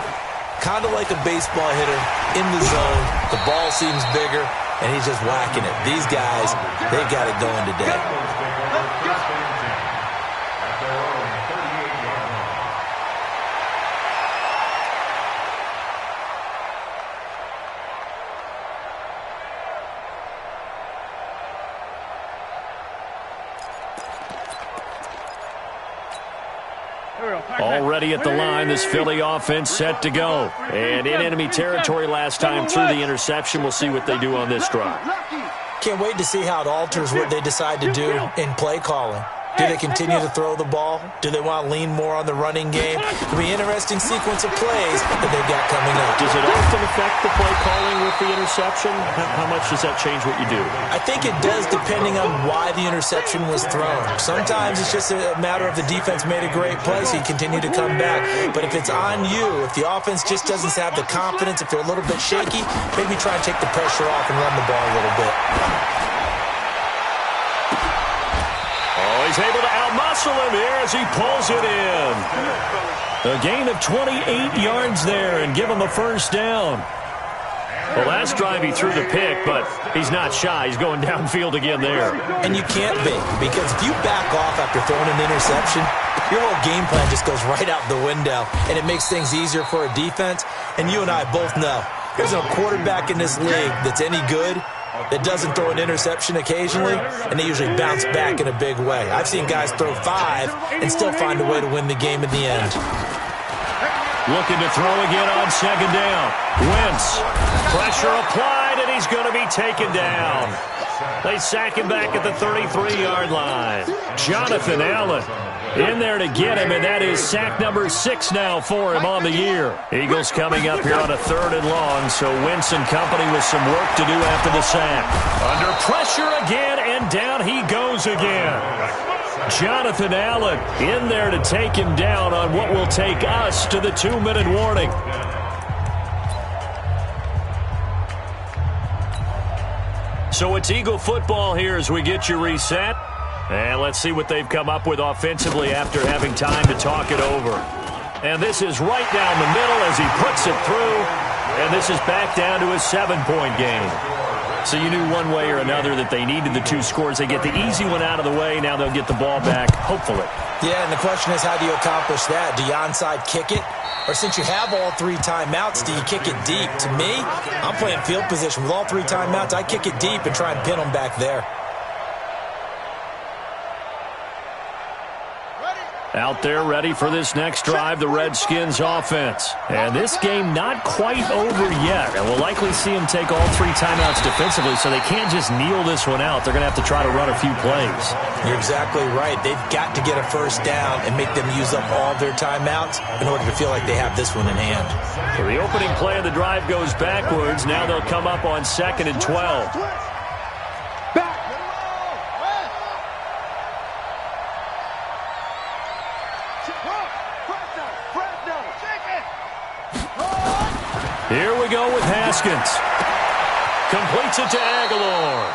Kind of like a baseball hitter in the zone. The ball seems bigger, and he's just whacking it. These guys, they've got it going today. Already at the line, this Philly offense set to go. And in enemy territory last time through the interception. We'll see what they do on this drive. Can't wait to see how it alters what they decide to do in play calling. Do they continue to throw the ball? Do they want to lean more on the running game? It'll be an interesting sequence of plays that they've got coming up. Does it often affect the play calling with the interception? How much does that change what you do? I think it does, depending on why the interception was thrown. Sometimes it's just a matter of the defense made a great play, so you continue to come back. But if it's on you, if the offense just doesn't have the confidence, if they're a little bit shaky, maybe try and take the pressure off and run the ball a little bit. He's able to outmuscle him here as he pulls it in. A gain of 28 yards there and give him a first down. Well, last drive he threw the pick, but he's not shy. He's going downfield again there. And you can't be, because if you back off after throwing an interception, your whole game plan just goes right out the window, and it makes things easier for a defense. And you and I both know there's no quarterback in this league that's any good that doesn't throw an interception occasionally, and they usually bounce back in a big way. I've seen guys throw 5 and still find a way to win the game in the end. Looking to throw again on second down. Wentz, pressure applied, and he's going to be taken down. They sack him back at the 33-yard line. Jonathan Allen in there to get him, and that is sack number 6 now for him on the year. Eagles coming up here on a 3rd and long, so Wentz and company with some work to do after the sack. Under pressure again, and down he goes again. Jonathan Allen in there to take him down on what will take us to the 2-minute warning. So it's Eagle football here as we get you reset. And let's see what they've come up with offensively after having time to talk it over. And this is right down the middle as he puts it through. And this is back down to a 7-point game. So you knew one way or another that they needed the 2 scores. They get the easy one out of the way. Now they'll get the ball back, hopefully. Yeah, and the question is, how do you accomplish that? Do you onside kick it? Or since you have all 3 timeouts, do you kick it deep? To me, I'm playing field position. With all 3 timeouts, I kick it deep and try and pin them back there. Out there ready for this next drive, the Redskins offense. And this game not quite over yet. And we'll likely see them take all 3 timeouts defensively, so they can't just kneel this one out. They're going to have to try to run a few plays. You're exactly right. They've got to get a first down and make them use up all their timeouts in order to feel like they have this one in hand. So the opening play of the drive goes backwards. Now they'll come up on 2nd and 12. Here we go with Haskins. Completes it to Aguilar.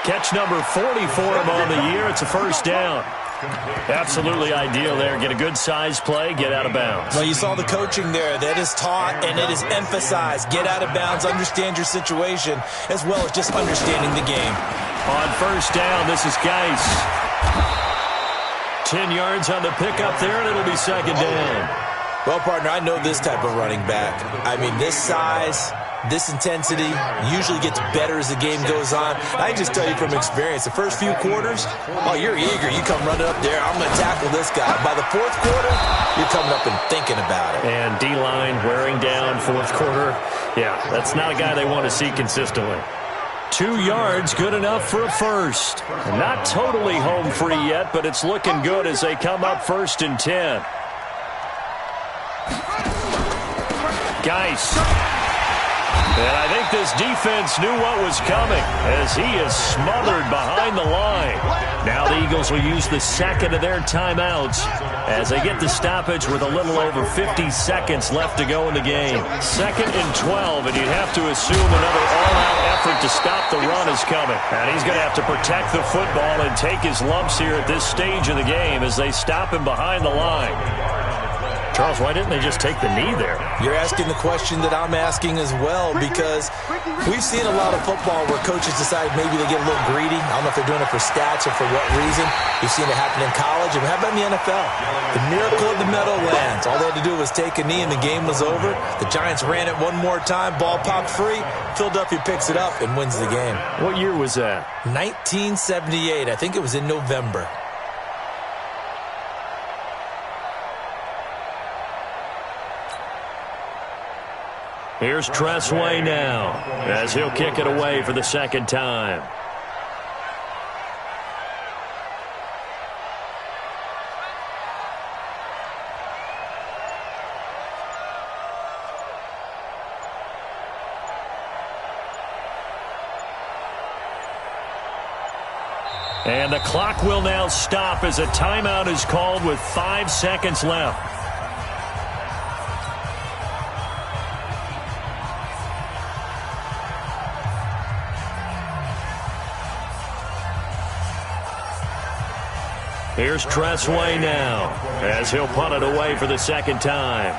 Catch number 40 for him on the year. It's a first down. Absolutely ideal there. Get a good size play, get out of bounds. Well, you saw the coaching there. That is taught and it is emphasized. Get out of bounds, understand your situation, as well as just understanding the game. On first down, this is Geis. 10 yards on the pickup there, and it'll be 2nd down. Well, partner, I know this type of running back. I mean, this size, this intensity usually gets better as the game goes on. I can just tell you from experience, the first few quarters, oh, you're eager. You come running up there, I'm going to tackle this guy. By the 4th quarter, you're coming up and thinking about it. And D-line wearing down 4th quarter. Yeah, that's not a guy they want to see consistently. 2 yards, good enough for a first. Not totally home free yet, but it's looking good as they come up 1st and 10. Geis. And I think this defense knew what was coming as he is smothered behind the line. Now the Eagles will use the 2nd of their timeouts as they get the stoppage with a little over 50 seconds left to go in the game. 2nd and 12, and you'd have to assume another all-out effort to stop the run is coming. And he's going to have to protect the football and take his lumps here at this stage of the game as they stop him behind the line. Charles, why didn't they just take the knee there? You're asking the question that I'm asking as well, because we've seen a lot of football where coaches decide maybe they get a little greedy. I don't know if they're doing it for stats or for what reason. We've seen it happen in college, and how about in the NFL? The miracle of the Meadowlands. All they had to do was take a knee, and the game was over. The Giants ran it one more time, ball popped free. Philadelphia picks it up and wins the game. What year was that? 1978. I think it was in November. Here's Tressway now as he'll kick it away for the 2nd time. And the clock will now stop as a timeout is called with 5 seconds left. Here's Tressway now as he'll punt it away for the second time.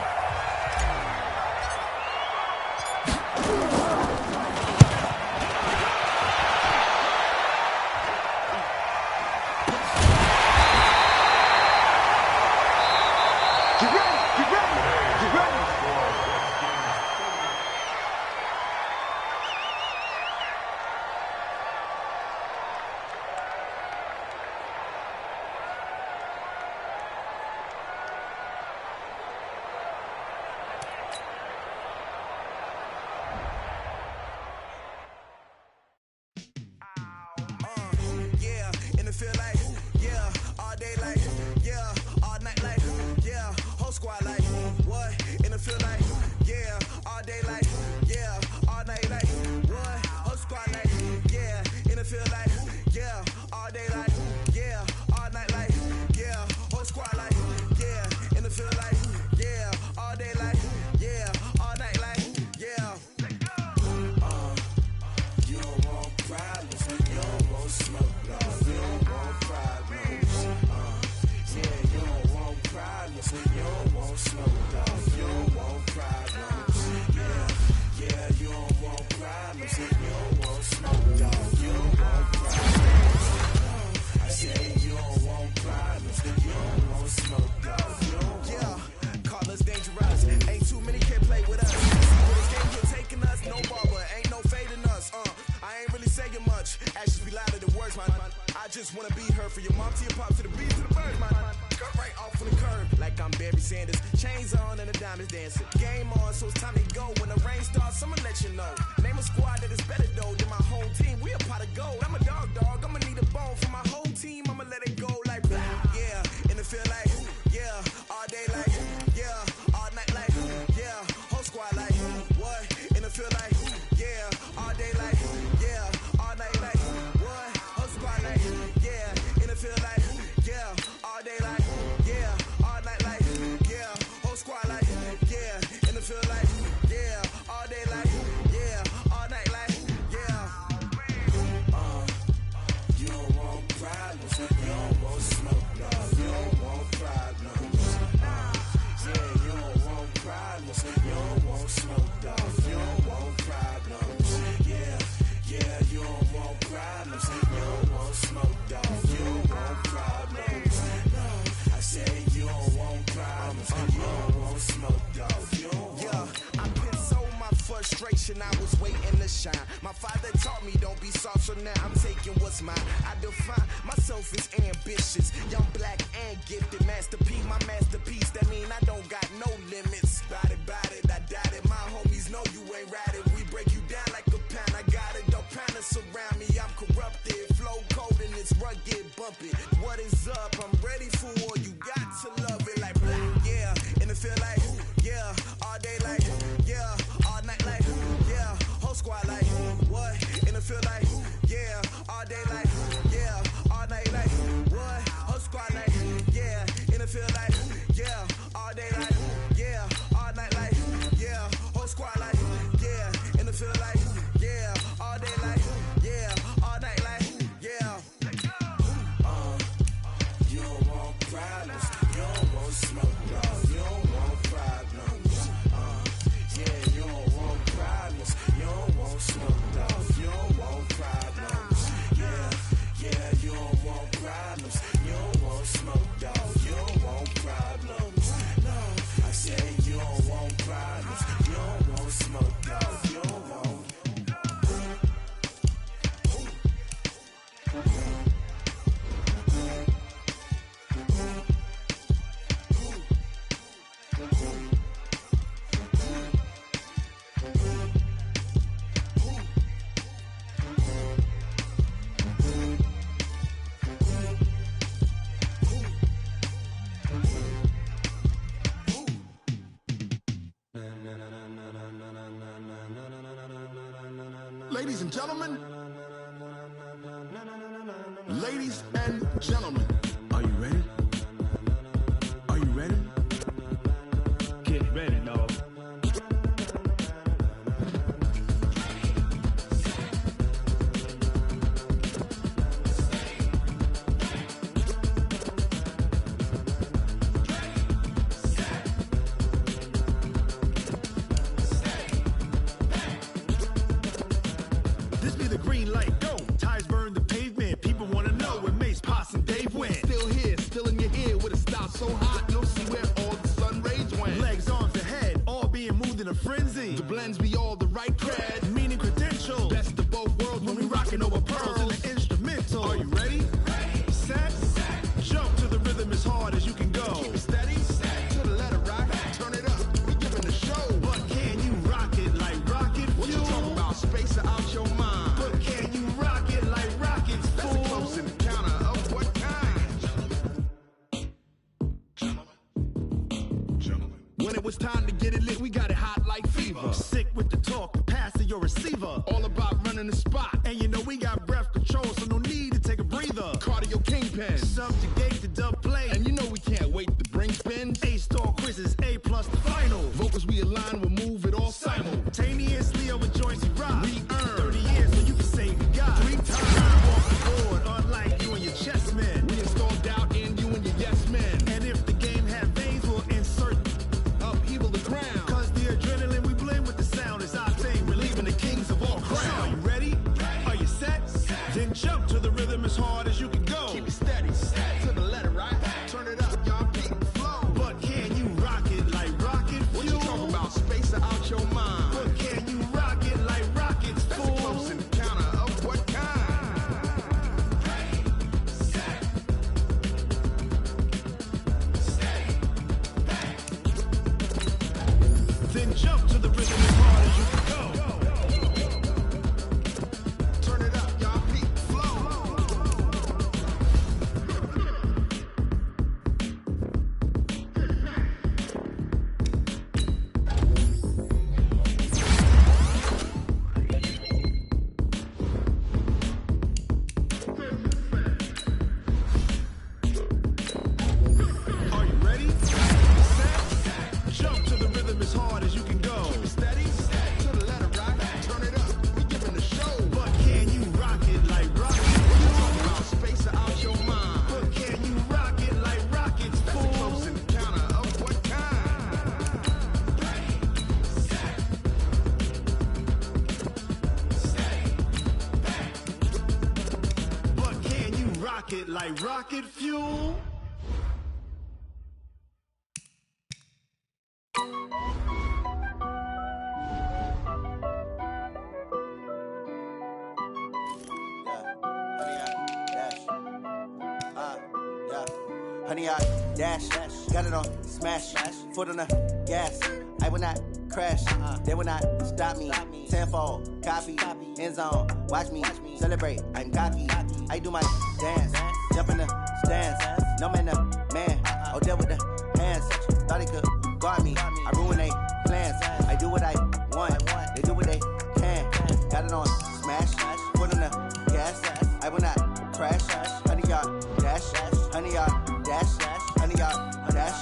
I was waiting to shine. My father taught me don't be soft, so now I'm taking what's mine. I define myself as ambitious, young, black, and gifted. Master P, my masterpiece. That mean I don't got no limits. Bout it, I doubt it. My homies know you ain't ratted. We break you down like a pound. I got it, don't pound us around me. I'm corrupted, flow cold and it's rugged, bumpy. What is up? I'm ready for war. You got to love it like black, yeah. And it feel like, yeah, all day like, yeah, all night like, yeah, whole squad like, what? And it feel like, yeah, all day like, yeah, all night like, what? Whole squad like, yeah, and it feel like, yeah, all day like, yeah, all night like, yeah, whole squad like, yeah, and it feel like, yeah, all day like, yeah, all night like, yeah. You don't want problems, you don't want smoke, dog, you don't want problems. Yeah, you don't want problems, you don't want smoke, dog, you don't want problems. Yeah, you don't want problems, you don't want smoke, dog, you don't want problems. No, I said you don't want problems, you don't want smoke, dog, you don't want. Ladies and gentlemen, ladies When it was time to get it lit, we got it hot like fever. Sick with the talk, passing your receiver. All about running the spot. And you know we got breath control, so no need to take a breather. Cardio kingpin. Subjugate the dub play. And you know we can't wait to bring spins. A-star quizzes, A+ the final. Vocals we align, we'll move it all simultaneously over joints we rock. We earn 30 years so you can say we got 3 times off the board, unlike you and your chess men. We install doubt in you and your yes men. And if the game had veins, we'll insert upheaval the crown. Cause the adrenaline we blend with the sound is our thing, relieving the kings of all crowns. Are you ready? Are you set? Then jump to the rhythm as hard as you can go. Keep it steady, to the letter, right? Turn it up, y'all, beat the flow. But can you rock it like rocket fuel? What you talking about? Space out your mind. But can you rock it like rockets, fool? That's a close encounter of what kind? Ready, set, steady, back. Then jump to the rhythm as hard as you can go. Turn it up, y'all, beat the flow. Are you ready? Set, jump to the rhythm as hard as you can go. Keep it steady, to the letter, right? Turn it up, we giving the show. But can you rock it like rocket What you fuel? talking about? Space out your mind. But can you rock it like rockets, That's a fool? close encounter of what kind? But can you rock it like rocket fuel? Honey, I dash, got it on smash, foot on the gas. I will not crash, they will not stop me. Tenfold, copy, end zone, watch me celebrate. I'm cocky, I do my dance, jump in the stands. No man, the man, oh, deal with the hands. Thought he could guard me, I ruin they plans. I do what I want, they do what they can. Got it on smash, foot on the gas. I will not crash, honey, y'all dash, honey, y'all dash, honey, y'all dash,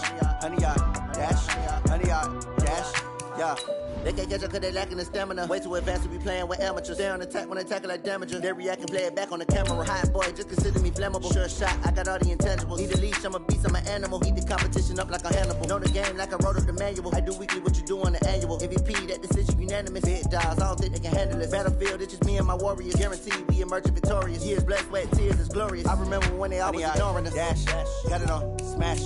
honey, y'all dash, honey, y'all dash, yeah. They can't catch up cause they lacking the stamina. Way too advanced to be playing with amateurs. Stay on attack when they tackle like damagers. They react and play it back on the camera. Hot boy, just consider me flammable. Sure shot, I got all the intangibles. Need a leash, I'm a beast, I'm an animal. Heat the competition up like a Hannibal. Know the game like I wrote up the manual. I do weekly what you do on the annual. MVP, that decision unanimous. Big dogs, I don't think they can handle it. Battlefield, it's just me and my warriors. Guaranteed we emerge victorious. Years, blood, sweat, tears is glorious. I remember when they always ignoring us. Dash, got it on smash,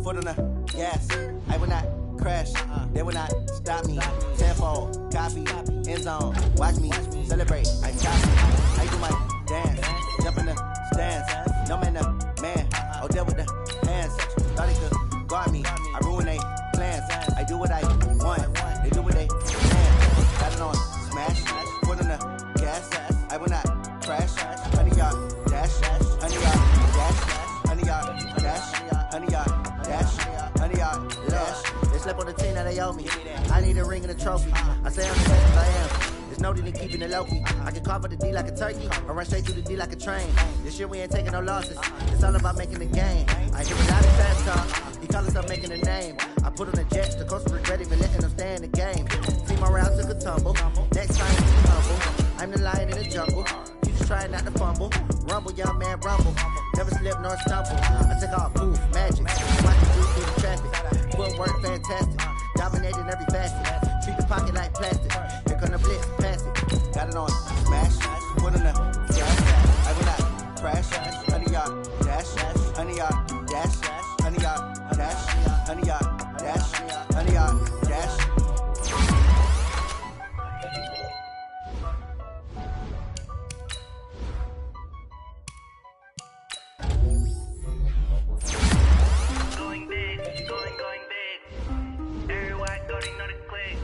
foot on the gas. I will not crash, they will not stop me. Tenfold, copy, end zone, watch me celebrate. I'm cocky, I do my dance, jump in the stands. No man, the man, oh, deal with the hands. Thought he could guard me, I ruin they plans. I do what I want, they do what they can. Got it on smash, foot on the gas. I will not crash, honey, y'all dash, honey, y'all dash, honey, y'all dash, honey, y'all dash, honey, y'all dash. They slept on the team that they owe me. I need a ring and a trophy. I say I'm the best as I am. There's no need in keeping it low-key. I can carve up the D like a turkey, or run straight through the D like a train. This year we ain't taking no losses. It's all about making the game. I hear a lot of fast talk. He call himself making a name. I put on the Jets, the coach regret even letting them stay in the game. Team around took a tumble. Next time, be humble. I'm the lion in the jungle. You just trying not to fumble. Rumble, young man, rumble. Never slip nor stumble. I take off, poof, magic. Watch you do through the traffic. Footwork fantastic. Dominating every facet. Treat the pocket like plastic. Here come the blitz, pass it. Got it on smash. Put on the gas. I will not crash. Honey, y'all dash. Honey, y'all dash. Honey, y'all dash. Honey, y'all dash. Honey, y'all dash. Going big, going big. Everyone already know the click.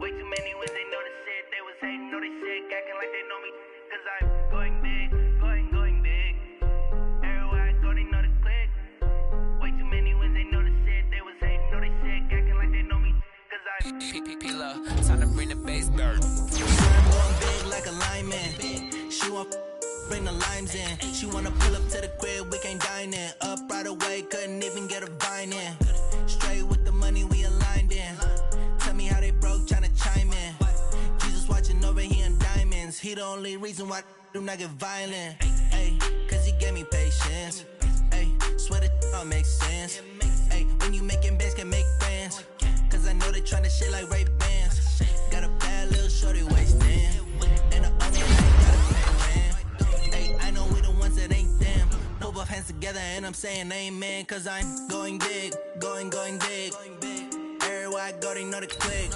Way too many when they know the shit. They was hating, know they sick, acting like they know me. Cause I'm going big, going big. Everyone already know the click. Way too many when they know the shit. They was Time to bring the bass burn. I'm going big like a lineman. She want bring the limes in. She wanna pull up to the crib, we can't dine in. Up right away, couldn't even get a vine in. Straight with the money we aligned in. Tell me how they broke, tryna chime in. Jesus watching over here in diamonds. He the only reason why I do not get violent. Ay, cause he gave me patience. Ay, swear that all makes sense. Ay, when you making bands, can make friends. Cause I know they tryna shit like Ray-Bans. Got a bad little shorty wasting. And the other ain't got a pay, man. Ay, I know we the ones that ain't them. Put both hands together and I'm saying amen. Cause I'm going big, going big. Everywhere I go, they know the click.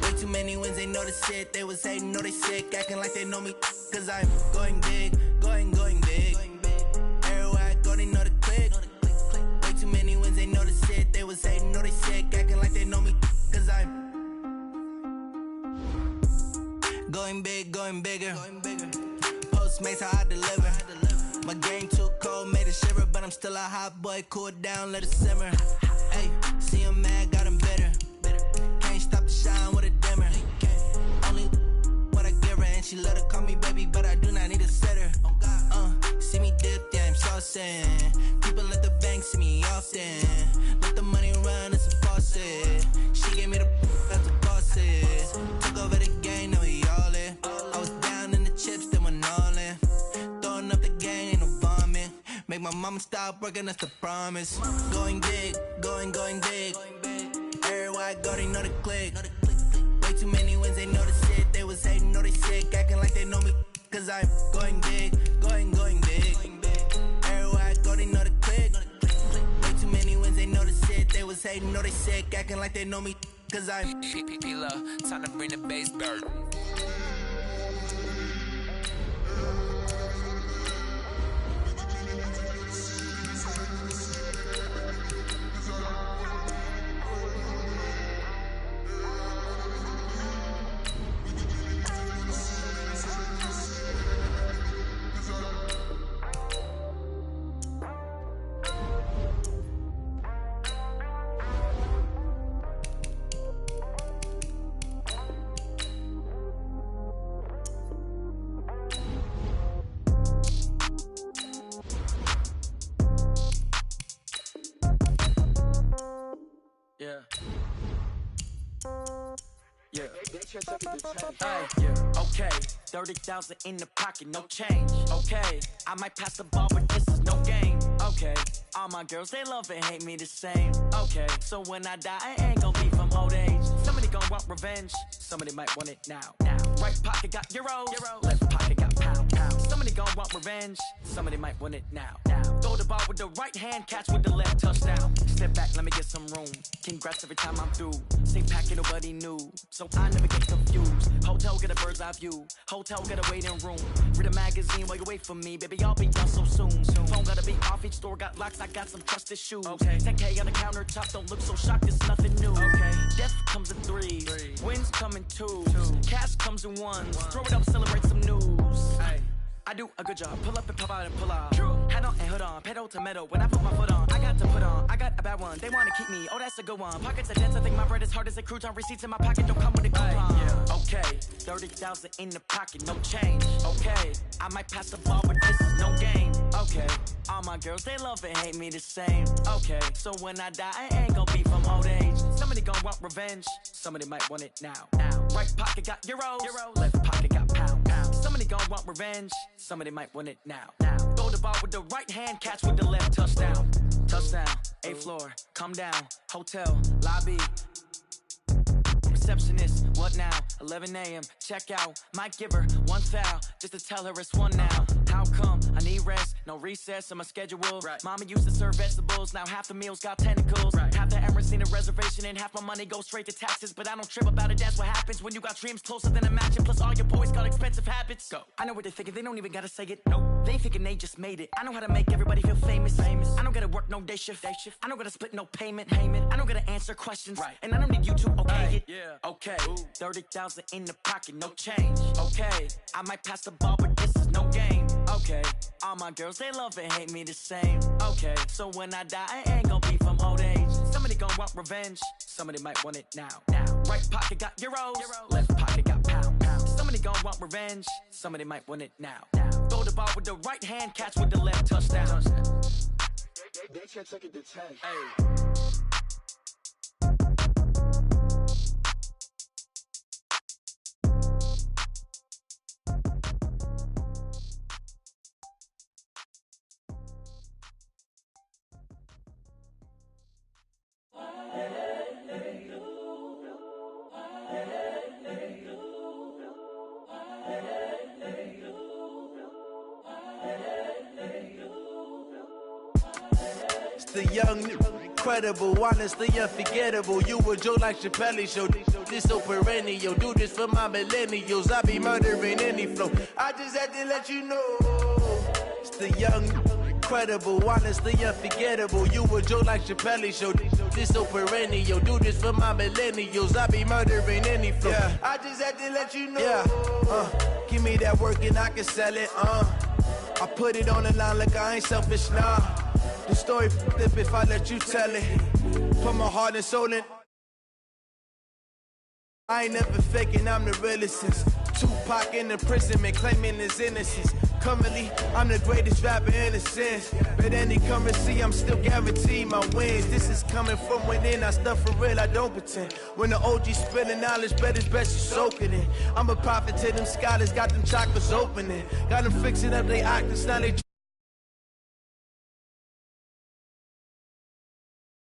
Way too many wins, they know the shit. They was hating, know they sick, acting like they know me. Cause I'm going big, going big. Everywhere I go, they know the click. Way too many wins, they know the shit. They was hating, know they sick, acting like they know me. Cause I'm going big, going bigger. Postmates how I deliver. My game too cold, made it shiver. But I'm still a hot boy, cool it down, let it simmer. Hey, see him mad, got him bitter. Can't stop the shine with a dimmer. Only what I give her, and she let her call me baby, but I do not need a sitter. See me dip, yeah, I'm saucing. People at the bank see me often. Let the money run, it's a faucet. She gave me the that's a faucet. Took over the game, now we all in. I was down in the chips, then went all in. Throwing up the game, ain't no vomit. Make my mama stop working, that's the promise. Going big, going big. Everywhere I go, they know the click. Way too many wins, they know the shit. They was hating, know they sick, acting like they know me. Cause I'm going big, going big. Everywhere I go, they know the click. Way too many wins, they know the shit. They was hating, know they sick, acting like they know me. Cause I'm time to bring the bass burn. Okay, 30,000 in the pocket, no change. Okay, I might pass the ball, but this is no game. Okay, all my girls, they love and hate me the same. Okay, so when I die, I ain't gon' be from old age. Somebody gon' want revenge, somebody might want it now. Right pocket got euros, left pocket got pound. Somebody gon' want revenge, somebody might want it now. Throw the ball with the right hand, catch with the left, touchdown. Step back, let me get some room. Congrats every time I'm through. Same packet, nobody knew, so I never get confused. Hotel get a bird's eye view, hotel get a waiting room. Read a magazine while you wait for me, baby, I'll be done so soon. Phone gotta be off, each store got locks, I got some trusted shoes. 10K on the countertop, don't look so shocked, it's nothing new. Death comes in threes, wins come in twos, cash comes in ones. Throw it up, celebrate some news. I do a good job, pull up and pop out and pull out. Head on and hood on, pedal to metal. When I put my foot on, I got to put on. I got a bad one, they wanna keep me, oh that's a good one. Pockets are dense, I think my bread is hard as a crouton. Receipts in my pocket don't come with a coupon. Okay, 30,000 in the pocket, no change. Okay, I might pass the ball, but this is no game. Okay, all my girls, they love and hate me the same. Okay, so when I die, I ain't gon' be from old age. Somebody gon' want revenge, somebody might want it now. Right pocket got euros, left pocket got pound. Somebody gon' want revenge, somebody might want it now. Throw the ball with the right hand, catch with the left, touchdown. Touchdown, 8th floor, come down, hotel, lobby. Receptionist, what now? 11 a.m., check out. Might give her one foul, just to tell her it's one now. How come? I need rest, no recess in my schedule. Mama used to serve vegetables, now half the meals got tentacles. Half the Emirates need a reservation and half my money goes straight to taxes. But I don't trip about it, that's what happens when you got dreams closer than a match. And plus all your boys got expensive habits. Go. I know what they're thinking, they don't even gotta say it. Nope. They thinking they just made it. I know how to make everybody feel famous. I don't gotta work no day shift. I don't gotta split no payment. I don't gotta answer questions. And I don't need you to okay it. Okay, 30,000 in the pocket, no change. Okay, I might pass the ball, but this is no game. Okay, all my girls, they love and hate me the same. Okay, so when I die, I ain't gon' be from old age. Somebody gon' want want revenge. Somebody might want it now. Right pocket got euros, left pocket got pounds. Somebody gon' want revenge. Somebody might want it now. Throw the ball with the right hand, catch with the left, touchdown. They can't take it to 10. Hey. The young, incredible, honestly unforgettable. You a Joe like Chappelle show. This so perennial. Do this for my millennials. I be murdering any flow. I just had to let you know. It's the young, incredible, honestly unforgettable. You a Joe like Chappelle show. This so perennial. Do this for my millennials. I be murdering any flow. Yeah. I just had to let you know. Yeah. Give me that work and I can sell it. I put it on the line like I ain't selfish, nah. The story flip if I let you tell it. Put my heart and soul in. I ain't never faking, I'm the realest since Tupac in imprisonment, claiming his innocence. Currently, I'm the greatest rapper in a sense. But any currency, I'm still guaranteed my wins. This is coming from within, I stuff for real, I don't pretend. When the OG spilling knowledge, bet it's best you soak it in. I'm a prophet to them scholars, got them chakras opening. Got them fixing up they octaves, now they